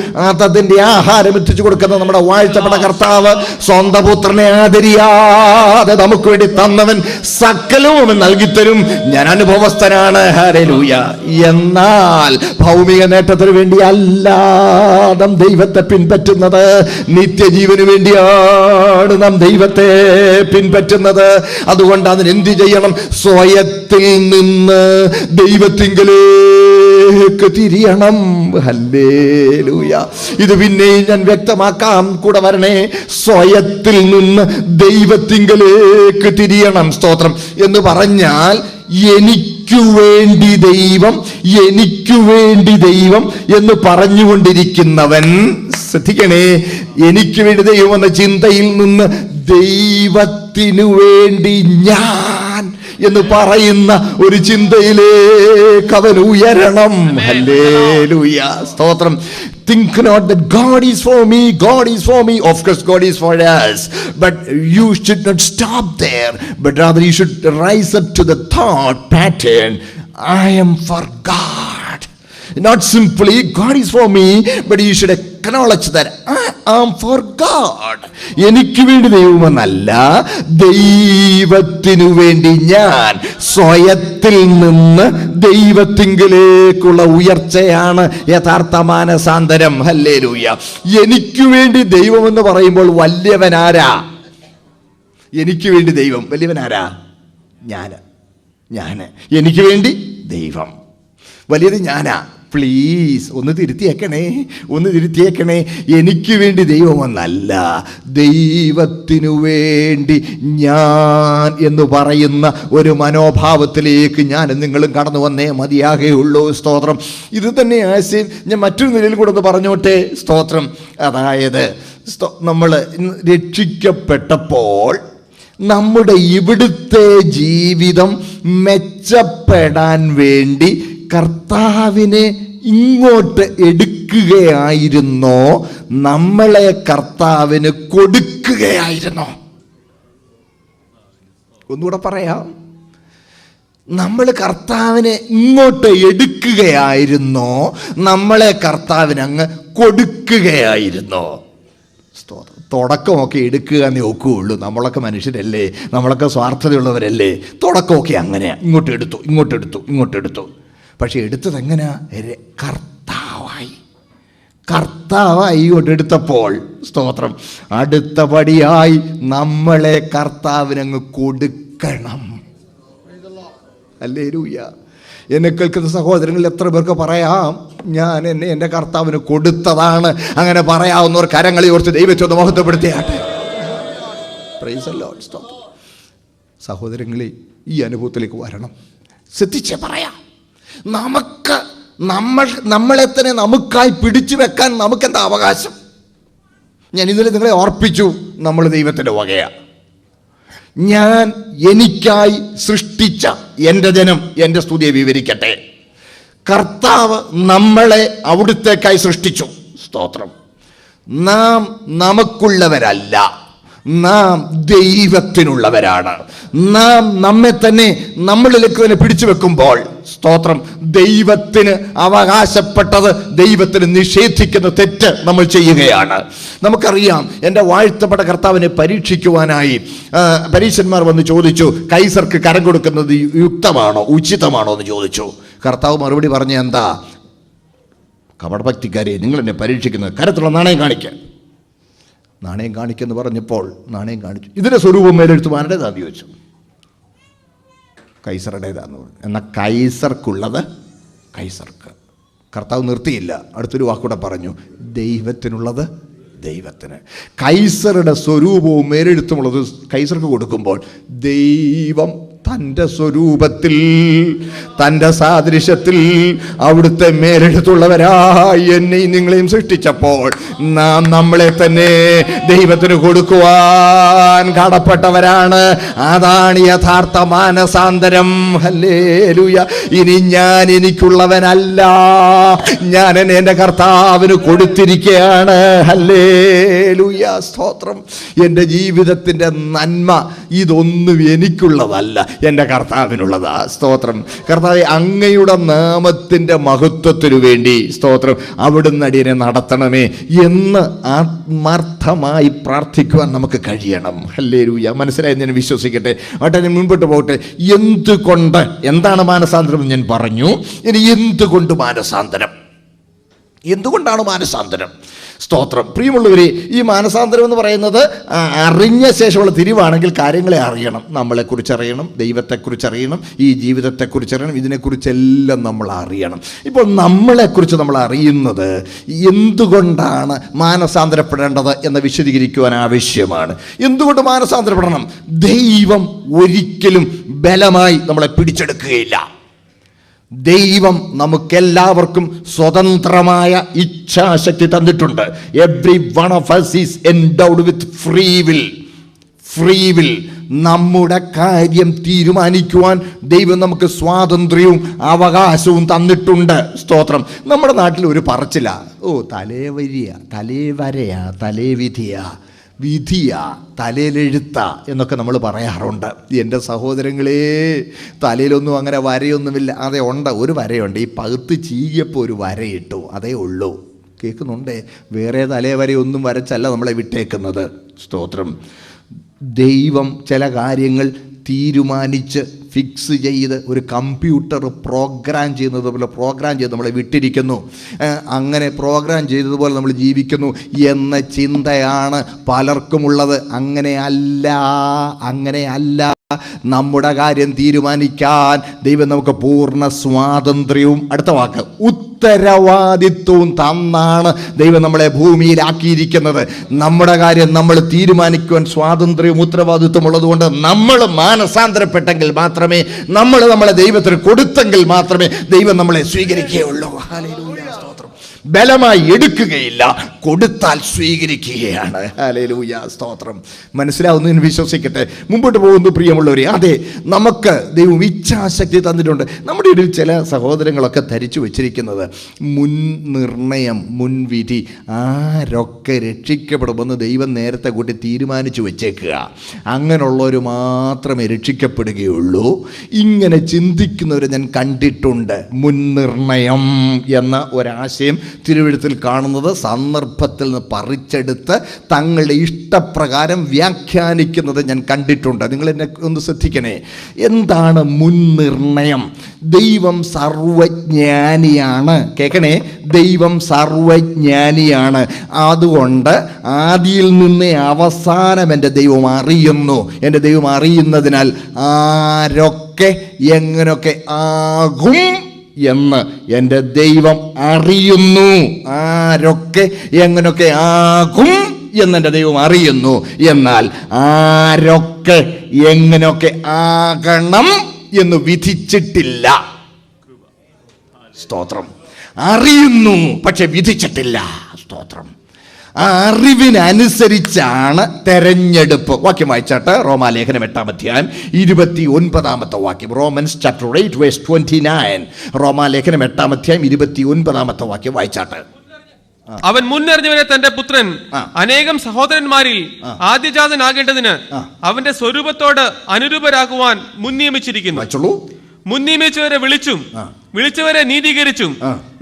അതിന്റെ ആഹാരം എത്തിച്ചു കൊടുക്കുന്ന നമ്മുടെ വാഴ്ത്തപ്പെട്ട കർത്താവ് സ്വന്തം പുത്രനെ ആദരിയാതെ നമുക്ക് വേണ്ടി തന്നവൻ സകലവും നൽകിത്തരും. ഞാൻ അനുഭവസ്ഥനാണ്. ഹല്ലേലൂയ. എന്നാൽ ഭൗമിക നേട്ടത്തിന് വേണ്ടി അല്ല നാം ദൈവത്തെ പിൻപറ്റുന്നത്, നിത്യജീവന് വേണ്ടിയാണ് നാം ദൈവത്തെ പിൻപറ്റുന്നത്. അതുകൊണ്ട് അതിന് എന്ത് ചെയ്യണം? സ്വയത്തിൽ നിന്ന് ദൈവത്തിങ്കലേക്ക് തിരിയണം. ഹല്ലേലൂയ. ഇത് പിന്നെയും ഞാൻ വ്യക്തമാക്കാം, കൂടെ വരണേ. സ്വയത്തിൽ നിന്ന് ദൈവത്തിങ്കലേക്ക് തിരിയണം. സ്തോത്രം. എന്ന് പറഞ്ഞാൽ എനിക്കു വേണ്ടി ദൈവം, എനിക്കു വേണ്ടി ദൈവം എന്ന് പറഞ്ഞുകൊണ്ടിരിക്കുന്നവൻ, ശ്രദ്ധിക്കണേ, എനിക്ക് വേണ്ടി ദൈവം എന്ന ചിന്തയിൽ നിന്ന് ദൈവത്തിനു വേണ്ടി ഞാൻ എന്ന് പറയുന്ന ഒരു ചിന്തയിലേക്ക് അവൻ ഉയരണം. ഹല്ലേലൂയ. സ്തോത്രം. Think not that God is for me, God is for me. Of course God is for us, but you should not stop there, but rather you should rise up to the thought pattern, I am for God. Not simply God is for me, but you should acknowledge that I am for God. എനിക്ക് വേണ്ടി ദൈവമെന്നല്ല, ദൈവത്തിനു വേണ്ടി ഞാൻ. സ്വയത്തിൽ നിന്ന് ദൈവത്തിങ്കിലേക്കുള്ള ഉയർച്ചയാണ് യഥാർത്ഥ മാനസാന്തരം. Hallelujah. എനിക്ക് വേണ്ടി ദൈവമെന്ന് പറയുമ്പോൾ വലിയവനാരാ? എനിക്ക് വേണ്ടി ദൈവം വലിയവനാരാ? ഞാന്. എനിക്ക് വേണ്ടി ദൈവം വലിയത് ഞാനാ. പ്ലീസ് ഒന്ന് തിരുത്തിയേക്കണേ. എനിക്ക് വേണ്ടി ദൈവമെന്നല്ല, ദൈവത്തിനു വേണ്ടി ഞാൻ എന്ന് പറയുന്ന ഒരു മനോഭാവത്തിലേക്ക് ഞാൻ നിങ്ങളും കടന്നു വന്നേ മതിയാകെയുള്ളൂ. സ്തോത്രം. ഇത് തന്നെ ആശയം ഞാൻ മറ്റൊരു നിലയിൽ കൂടെ ഒന്ന് പറഞ്ഞോട്ടെ. സ്തോത്രം. അതായത് നമ്മൾ രക്ഷിക്കപ്പെട്ടപ്പോൾ നമ്മുടെ ഇവിടുത്തെ ജീവിതം മെച്ചപ്പെടാൻ വേണ്ടി കർത്താവിനെ ഇങ്ങോട്ട് എടുക്കുകയായിരുന്നോ, നമ്മളെ കർത്താവിന് കൊടുക്കുകയായിരുന്നോ? ഒന്നുകൂടെ പറയാം. നമ്മൾ കർത്താവിനെ ഇങ്ങോട്ട് എടുക്കുകയായിരുന്നോ, നമ്മളെ കർത്താവിന് അങ്ങ് കൊടുക്കുകയായിരുന്നോ? തുടക്കമൊക്കെ എടുക്കുക എന്നേ ഒക്കുകയുള്ളൂ. നമ്മളൊക്കെ മനുഷ്യരല്ലേ, നമ്മളൊക്കെ സ്വാർത്ഥതയുള്ളവരല്ലേ. തുടക്കമൊക്കെ അങ്ങനെയാ, ഇങ്ങോട്ടെടുത്തു. പക്ഷെ എടുത്തത് എങ്ങനെയാ? കർത്താവായി ഇങ്ങോട്ട് എടുത്തപ്പോൾ, സ്തോത്രം, അടുത്ത പടിയായി നമ്മളെ കർത്താവിനങ്ങ് കൊടുക്കണം. ഹല്ലേലൂയ. എന്നെ കേൾക്കുന്ന സഹോദരങ്ങളിൽ എത്ര പേർക്ക് പറയാം, ഞാൻ എന്നെ എൻ്റെ കർത്താവിന് കൊടുത്തതാണ്? അങ്ങനെ പറയാവുന്നവർ കരങ്ങളെ ഓർത്ത് ദൈവത്തെ ഒന്ന് മഹത്വപ്പെടുത്തിയാട്ടെ. Praise the Lord. സ്തോത്രം. സഹോദരങ്ങളെ, ഈ അനുഭവത്തിലേക്ക് വരണം. ശ്രദ്ധിച്ചേ പറയാം. നമ്മളെ തന്നെ നമുക്കായി പിടിച്ചു വെക്കാൻ നമുക്കെന്താ അവകാശം? ഞാൻ ഇന്നലെ നിങ്ങളെ ഓർപ്പിച്ചു, നമ്മൾ ദൈവത്തിൻ്റെ വകയാണ്. ഞാൻ എനിക്കായി സൃഷ്ടിച്ച എൻ്റെ ജനം എൻ്റെ സ്തുതിയെ വിവരിക്കട്ടെ. കർത്താവ് നമ്മളെ അവിടുത്തേക്കായി സൃഷ്ടിച്ചു. സ്തോത്രം. നാം നമുക്കുള്ളവരല്ല, നാം ദൈവത്തിനുള്ളവരാണ്. നാം നമ്മെ തന്നെ നമ്മളിലേക്ക് തന്നെ പിടിച്ചു വെക്കുമ്പോൾ, സ്തോത്രം, ദൈവത്തിന് അവകാശപ്പെട്ടത് ദൈവത്തിന് നിഷേധിക്കുന്ന തെറ്റ് നമ്മൾ ചെയ്യുകയാണ്. നമുക്കറിയാം, എൻ്റെ വാഴ്ത്തപ്പെട്ട കർത്താവിനെ പരീക്ഷിക്കുവാനായി പരീശന്മാർ വന്ന് ചോദിച്ചു, കൈസർക്ക് കരം കൊടുക്കുന്നത് യുക്തമാണോ, ഉചിതമാണോ എന്ന് ചോദിച്ചു. കർത്താവ് മറുപടി പറഞ്ഞ എന്താ? കപടഭക്തിക്കാരെ, നിങ്ങൾ എന്നെ പരീക്ഷിക്കുന്നത് കരത്തുള്ള നാണയം കാണിക്കുക. നാണയം കാണിക്കെന്ന് പറഞ്ഞപ്പോൾ നാണയം കാണിച്ചു. ഇതിൻ്റെ സ്വരൂപം മേലെഴുത്തുമാരുടേതാന്ന് ചോദിച്ചു. കൈസറുടേതാന്ന് പറഞ്ഞു. എന്നാൽ കൈസർക്കുള്ളത് കൈസർക്ക്. കർത്താവ് നിർത്തിയില്ല, അടുത്തൊരു വാക്കൂടെ പറഞ്ഞു, ദൈവത്തിനുള്ളത് ദൈവത്തിന്. കൈസറുടെ സ്വരൂപവും മേലെഴുത്തുമുള്ളത് കൈസർക്ക് കൊടുക്കുമ്പോൾ ദൈവം തൻ്റെ സ്വരൂപത്തിൽ, തൻ്റെ സാദൃശ്യത്തിൽ അവിടുത്തെ മേലെഴുത്തുള്ളവരായി എന്നെയും നിങ്ങളെയും സൃഷ്ടിച്ചപ്പോൾ നാം നമ്മളെ തന്നെ ദൈവത്തിന് കൊടുക്കുവാൻ കടപ്പെട്ടവരാണ്. അതാണ് യഥാർത്ഥ മാനസാന്തരം. ഹല്ലേലൂയ. ഇനി ഞാൻ എനിക്കുള്ളവനല്ല, ഞാൻ എന്നെ എൻ്റെ കർത്താവിന് കൊടുത്തിരിക്കുകയാണ്. ഹല്ലേലൂയ, സ്തോത്രം. എൻ്റെ ജീവിതത്തിൻ്റെ നന്മ ഇതൊന്നും എനിക്കുള്ളതല്ല, എൻ്റെ കർത്താവിനുള്ളതാ. സ്തോത്രം. കർത്താവേ, അങ്ങയുടെ നാമത്തിൻ്റെ മഹത്വത്തിനു വേണ്ടി സ്തോത്രം, അവിടുന്ന് അടിയനെ നടത്തണമേ എന്ന് ആത്മാർത്ഥമായി പ്രാർത്ഥിക്കുവാൻ നമുക്ക് കഴിയണം. ഹല്ലേലൂയ. മനസ്സിലായി ഞാൻ വിശ്വസിക്കട്ടെ. ആട്ടെ, ഞാൻ മുൻപോട്ട് പോകട്ടെ. എന്തുകൊണ്ട്, എന്താണ് മാനസാന്തരം ഞാൻ പറഞ്ഞു. ഇനി എന്തുകൊണ്ട് മാനസാന്തരം? എന്തുകൊണ്ടാണ് മാനസാന്തരം? സ്തോത്രം. പ്രിയമുള്ളവരെ, ഈ മാനസാന്തരം എന്ന് പറയുന്നത് അറിഞ്ഞ ശേഷമുള്ള തിരിവാണെങ്കിൽ കാര്യങ്ങളെ അറിയണം. നമ്മളെക്കുറിച്ച് അറിയണം, ദൈവത്തെക്കുറിച്ച് അറിയണം, ഈ ജീവിതത്തെക്കുറിച്ച് അറിയണം, ഇതിനെക്കുറിച്ചെല്ലാം നമ്മൾ അറിയണം. ഇപ്പോൾ നമ്മളെക്കുറിച്ച് നമ്മൾ അറിയുന്നത് എന്തുകൊണ്ടാണ് മാനസാന്തരപ്പെടേണ്ടത് എന്ന് വിശദീകരിക്കുവാൻ ആവശ്യമാണ്. എന്തുകൊണ്ട് മാനസാന്തരപ്പെടണം? ദൈവം ഒരിക്കലും ബലമായി നമ്മളെ പിടിച്ചെടുക്കുകയില്ല. ദൈവം നമുക്കെല്ലാവർക്കും സ്വതന്ത്രമായ ഇച്ഛാശക്തി തന്നിട്ടുണ്ട്. Every one of us is എൻഡൗഡ് with free will. നമ്മുടെ കാര്യം തീരുമാനിക്കുവാൻ ദൈവം നമുക്ക് സ്വാതന്ത്ര്യവും അവകാശവും തന്നിട്ടുണ്ട്. സ്തോത്രം. നമ്മുടെ നാട്ടിൽ ഒരു പറച്ചില, തലേവരിയാ, തലേവരയാ, തലേവിധിയാ, വിധിയാ, തലയിലെഴുത്ത എന്നൊക്കെ നമ്മൾ പറയാറുണ്ട്. എൻ്റെ സഹോദരങ്ങളെ, തലയിലൊന്നും അങ്ങനെ വരയൊന്നുമില്ല. അതെ, ഉണ്ട്, ഒരു വരയുണ്ട്. ഈ പകുത്ത് ചീകിയപ്പോൾ ഒരു വരയിട്ടു, അതേ ഉള്ളൂ. കേൾക്കുന്നുണ്ടേ? വേറെ തലവരയൊന്നും വരച്ചല്ല നമ്മളെ വിട്ടേക്കുന്നത്. സ്തോത്രം. ദൈവം ചില കാര്യങ്ങൾ തീരുമാനിച്ച് ഫിക്സ് ചെയ്ത് ഒരു കമ്പ്യൂട്ടർ പ്രോഗ്രാം ചെയ്യുന്നത് പോലെ പ്രോഗ്രാം ചെയ്ത് നമ്മളെ വിട്ടിരിക്കുന്നു. അങ്ങനെ പ്രോഗ്രാം ചെയ്തതുപോലെ നമ്മൾ ജീവിക്കുന്നു എന്ന ചിന്തയാണ് പലർക്കുമുള്ളത്. അങ്ങനെയല്ല. നമ്മുടെ കാര്യം തീരുമാനിക്കാൻ ദൈവം നമുക്ക് പൂർണ്ണ സ്വാതന്ത്ര്യവും, അടുത്ത വാക്ക്, ഉത്തരവാദിത്വവും തന്നാണ് ദൈവം നമ്മളെ ഭൂമിയിലാക്കിയിരിക്കുന്നത്. നമ്മുടെ കാര്യം നമ്മൾ തീരുമാനിക്കുവാൻ സ്വാതന്ത്ര്യവും ഉത്തരവാദിത്വം ഉള്ളതുകൊണ്ട് നമ്മൾ മാനസാന്തരപ്പെട്ടെങ്കിൽ മാത്രമേ, നമ്മളെ ദൈവത്തിന് കൊടുത്തെങ്കിൽ മാത്രമേ ദൈവം നമ്മളെ സ്വീകരിക്കുകയുള്ളൂ. ഹല്ലേലൂയ, സ്തോത്രം. ബലമായി എടുക്കുകയില്ല, കൊടുത്താൽ സ്വീകരിക്കുകയാണ്. ഹല്ലേലൂയ, സ്തോത്രം. മനസ്സിലാവുന്നു എന്ന് വിശ്വസിക്കട്ടെ. മുമ്പോട്ട് പോകുന്നു പ്രിയമുള്ളവരെ. അതെ, നമുക്ക് ദൈവം ഇച്ഛാശക്തി തന്നിട്ടുണ്ട്. നമ്മുടെ ഇടയിൽ ചില സഹോദരങ്ങളൊക്കെ ധരിച്ചു വച്ചിരിക്കുന്നത് മുൻനിർണയം, മുൻവിധി, ആരൊക്കെ രക്ഷിക്കപ്പെടുമെന്ന് ദൈവം നേരത്തെ കൂട്ടി തീരുമാനിച്ചു വെച്ചേക്കുക. അങ്ങനെയുള്ളവർ മാത്രമേ രക്ഷിക്കപ്പെടുകയുള്ളൂ. ഇങ്ങനെ ചിന്തിക്കുന്നവരെ ഞാൻ കണ്ടിട്ടുണ്ട്. മുൻനിർണയം എന്ന ഒരാശയം തിരുവെഴുത്തിൽ കാണുന്നത് സന്ദർഭത്തിൽ നിന്ന് പറിച്ചെടുത്ത് തങ്ങളുടെ ഇഷ്ടപ്രകാരം വ്യാഖ്യാനിക്കുന്നത് ഞാൻ കണ്ടിട്ടുണ്ട്. നിങ്ങൾ എന്നെ ഒന്ന് ശ്രദ്ധിക്കണേ. എന്താണ് മുൻനിർണയം? ദൈവം സർവജ്ഞാനിയാണ്. കേൾക്കണേ, ദൈവം സർവജ്ഞാനിയാണ്. അതുകൊണ്ട് ആദിയിൽ നിന്ന് അവസാനം എൻ്റെ ദൈവം അറിയുന്നു. എൻ്റെ ദൈവം അറിയുന്നതിനാൽ ആരൊക്കെ എങ്ങനെയൊക്കെ ആകും എന്ന് എൻ്റെ ദൈവം അറിയുന്നു. ആരൊക്കെ എങ്ങനെയൊക്കെ ആകും എന്നെൻ്റെ ദൈവം അറിയുന്നു. എന്നാൽ ആരൊക്കെ എങ്ങനെയൊക്കെ ആകണം എന്ന് വിധിച്ചിട്ടില്ല. സ്തോത്രം. അറിയുന്നു, പക്ഷെ വിധിച്ചിട്ടില്ല. സ്തോത്രം. ആ അറിവിനനുസരിച്ചാണ് തെരഞ്ഞെടുപ്പ്. വാക്യം വായിച്ചാട്ട്. റോമാലേഖനം 8-ാം അധ്യായം 29-ാമത്തെ വാക്യം. Romans chapter 8 verse 29. റോമാലേഖനം 8-ാം അധ്യായം 29-ാമത്തെ വാക്യം വായിച്ചാട്ട്. അവൻ മുന്നറിഞ്ഞവനെ തന്റെ പുത്രൻ അനേകം സഹോദരന്മാരിൽ ആദ്യജാതനാകേണ്ടതിന് അവന്റെ സ്വരൂപത്തോട് അനുരൂപരാകുവാൻ മുൻനിയമിച്ചിരിക്കുന്നു. മുൻനിയമിച്ചവരെ വിളിച്ചും വിളിച്ചവരെ നീതീകരിച്ചും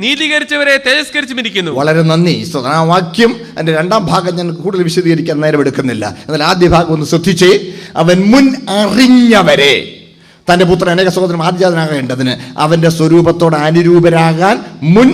നീതീകരിച്ചവരെ തേജസ്കരിച്ചുമിരിക്കുന്നു. വളരെ നന്ദി. ആ വാക്യം അതിന്റെ 2-ാം ഭാഗം ഞാൻ കൂടുതൽ വിശദീകരിക്കാൻ നേരം എടുക്കുന്നില്ല. എന്നാൽ ആദ്യ ഭാഗം ഒന്ന് ശ്രദ്ധിച്ചേ. അവൻ മുൻ അറിഞ്ഞവരെ. തൻ്റെ പുത്രൻ അനേക സഹോദരൻ ആദ്യജാതനാകേണ്ടതിന് അവൻ്റെ സ്വരൂപത്തോട് അനുരൂപരാകാൻ മുൻ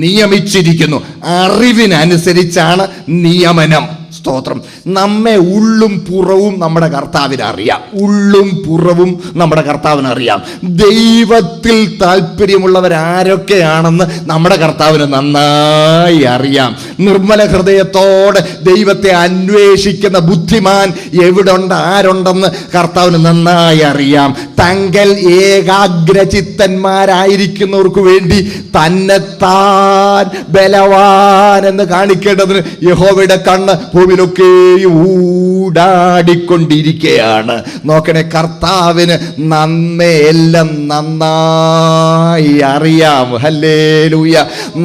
നിയമിച്ചിരിക്കുന്നു. അറിവിനനുസരിച്ചാണ് നിയമനം. സ്തോത്രം. നമ്മെ ഉള്ളും പുറവും നമ്മുടെ കർത്താവിന് അറിയാം. ഉള്ളും പുറവും നമ്മുടെ കർത്താവിന് അറിയാം. ദൈവത്തിൽ താല്പര്യമുള്ളവരാരൊക്കെയാണെന്ന് നമ്മുടെ കർത്താവിന് നന്നായി അറിയാം. നിർമ്മല ഹൃദയത്തോടെ ദൈവത്തെ അന്വേഷിക്കുന്ന ബുദ്ധിമാൻ എവിടുണ്ട്, ആരുണ്ടെന്ന് കർത്താവിന് നന്നായി അറിയാം. തങ്കൽ ഏകാഗ്രചിത്തന്മാരായിരിക്കുന്നവർക്ക് വേണ്ടി തന്നെത്താൻ ബലവാൻ എന്ന് കാണിക്കേണ്ടതിന് യഹോവയുടെ കണ്ണ് ഭൂമിയിലൊക്കെയും ഊടാടിക്കൊണ്ടിരിക്കുകയാണ്. നോക്കണേ, കർത്താവിന് നമ്മെയെല്ലാം നന്നായി അറിയാം. ഹല്ലേലൂയ.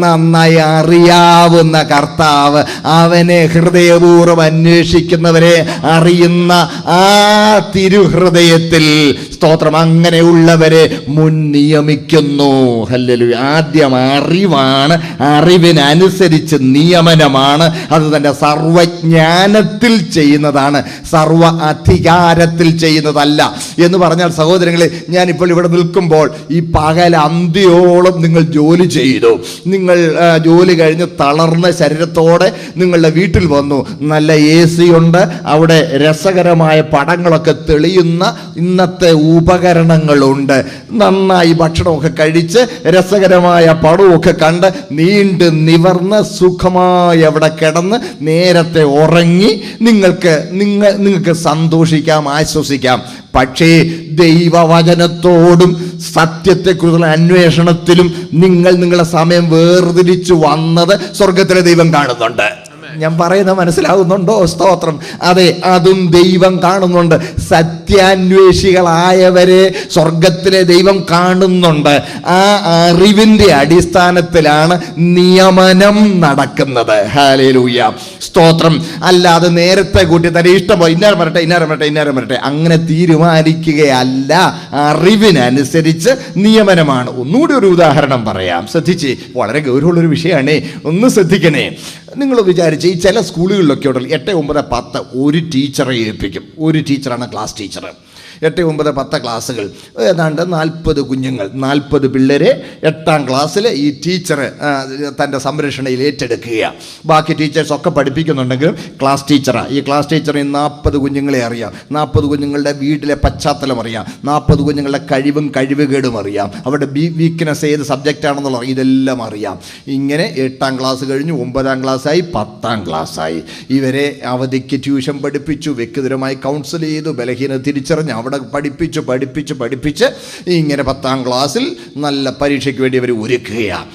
നന്നായി അറിയാവുന്ന കർത്താവ് അവനെ ഹൃദയപൂർവ്വം അന്വേഷിക്കുന്നവരെ അറിയുന്ന ആ തിരുഹൃദയത്തിൽ സ്തോത്രം അങ്ങനെയുള്ളവരെ മുൻ നിയമിക്കുന്നു. ഹല്ലേലൂയ. ആദ്യം അറിവാണ്, അറിവിനനുസരിച്ച് നിയമനമാണ്. അത് തൻ്റെ സർവജ്ഞാനത്തിൽ ചെയ്യുന്നതാണ്, സർവ അധികാരത്തിൽ ചെയ്യുന്നതല്ല. എന്ന് പറഞ്ഞാൽ സഹോദരങ്ങളെ, ഞാനിപ്പോൾ ഇവിടെ നിൽക്കുമ്പോൾ ഈ പകൽ അന്ത്യോളം നിങ്ങൾ ജോലി ചെയ്തു, നിങ്ങൾ ജോലി കഴിഞ്ഞ് തളർന്ന ശരീരത്തോടെ നിങ്ങളുടെ വീട്ടിൽ വന്നു. നല്ല AC ഉണ്ട്, അവിടെ രസകരമായ പടങ്ങളൊക്കെ തെളിയുന്ന ഇന്നത്തെ ഉപകരണങ്ങളുണ്ട്. നന്നായി ഭക്ഷണമൊക്കെ കഴിച്ച് രസകരമായ പടമൊക്കെ കണ്ട് നീണ്ട് നിവർന്ന് സുഖമായി അവിടെ കിടന്ന് നേരത്തെ ഉറങ്ങി നിങ്ങൾക്ക് സന്തോഷിക്കാം, ആശ്വസിക്കാം. പക്ഷേ ദൈവവചനത്തോടും സത്യത്തെക്കുറിച്ചുള്ള അന്വേഷണത്തിലും നിങ്ങളുടെ സമയം വേർതിരിച്ചു വന്നത് സ്വർഗത്തിലെ ദൈവം കാണുന്നുണ്ട്. ഞാൻ പറയുന്നത് മനസ്സിലാകുന്നുണ്ടോ? സ്തോത്രം. അതെ, അതും ദൈവം കാണുന്നുണ്ട്. സത്യാന്വേഷികളായവരെ സ്വർഗത്തിലെ ദൈവം കാണുന്നുണ്ട്. ആ അറിവിൻ്റെ അടിസ്ഥാനത്തിലാണ് നിയമനം നടക്കുന്നത്. ഹല്ലേലൂയ. സ്തോത്രം. അല്ലാതെ നേരത്തെ കൂട്ടി തന്നെ ഇഷ്ടമോ ഇന്നാരം വരട്ടെ അങ്ങനെ തീരുമാനിക്കുകയല്ല. അറിവിനനുസരിച്ച് നിയമനമാണ്. ഒന്നുകൂടി ഒരു ഉദാഹരണം പറയാം, ശ്രദ്ധിച്ച്. വളരെ ഗൗരവമുള്ളൊരു വിഷയമാണേ, ഒന്ന് ശ്രദ്ധിക്കണേ. നിങ്ങൾ വിചാരിച്ച് ഈ ചില സ്കൂളുകളിലൊക്കെ ഉണ്ടല്ലോ 8, 9, 10 ഒരു ടീച്ചറെ ഏൽപ്പിക്കും. ഒരു ടീച്ചറാണ് ക്ലാസ് ടീച്ചർ. 8, 9, 10 ക്ലാസ്സുകൾ, ഏതാണ്ട് 40 കുഞ്ഞുങ്ങൾ, 40 പിള്ളേരെ 8ാം ക്ലാസ്സിൽ ഈ ടീച്ചർ തൻ്റെ സംരക്ഷണയിൽ ഏറ്റെടുക്കുകയാണ്. ബാക്കി ടീച്ചേഴ്സൊക്കെ പഠിപ്പിക്കുന്നുണ്ടെങ്കിലും ക്ലാസ് ടീച്ചറാണ്. ഈ ക്ലാസ് ടീച്ചറിന് 40 കുഞ്ഞുങ്ങളെ അറിയാം. 40 കുഞ്ഞുങ്ങളുടെ വീട്ടിലെ പശ്ചാത്തലം അറിയാം. 40 കുഞ്ഞുങ്ങളുടെ കഴിവുകേടും അറിയാം. അവരുടെ വീക്ക്നെസ് ഏത് സബ്ജക്റ്റാണെന്നുള്ള ഇതെല്ലാം അറിയാം. ഇങ്ങനെ 8ാം ക്ലാസ് കഴിഞ്ഞു, 9ാം ക്ലാസ്സായി, 10ാം ക്ലാസ്സായി. ഇവരെ അവധിക്ക് ട്യൂഷൻ പഠിപ്പിച്ചു, വ്യക്തിപരമായി കൗൺസിൽ ചെയ്തു, ബലഹീനത തിരിച്ചറിഞ്ഞ് അവിടെ പഠിപ്പിച്ച് ഇങ്ങനെ 10ാം ക്ലാസ്സിൽ നല്ല പരീക്ഷയ്ക്ക് വേണ്ടി അവർ ഒരുക്കുകയാണ്.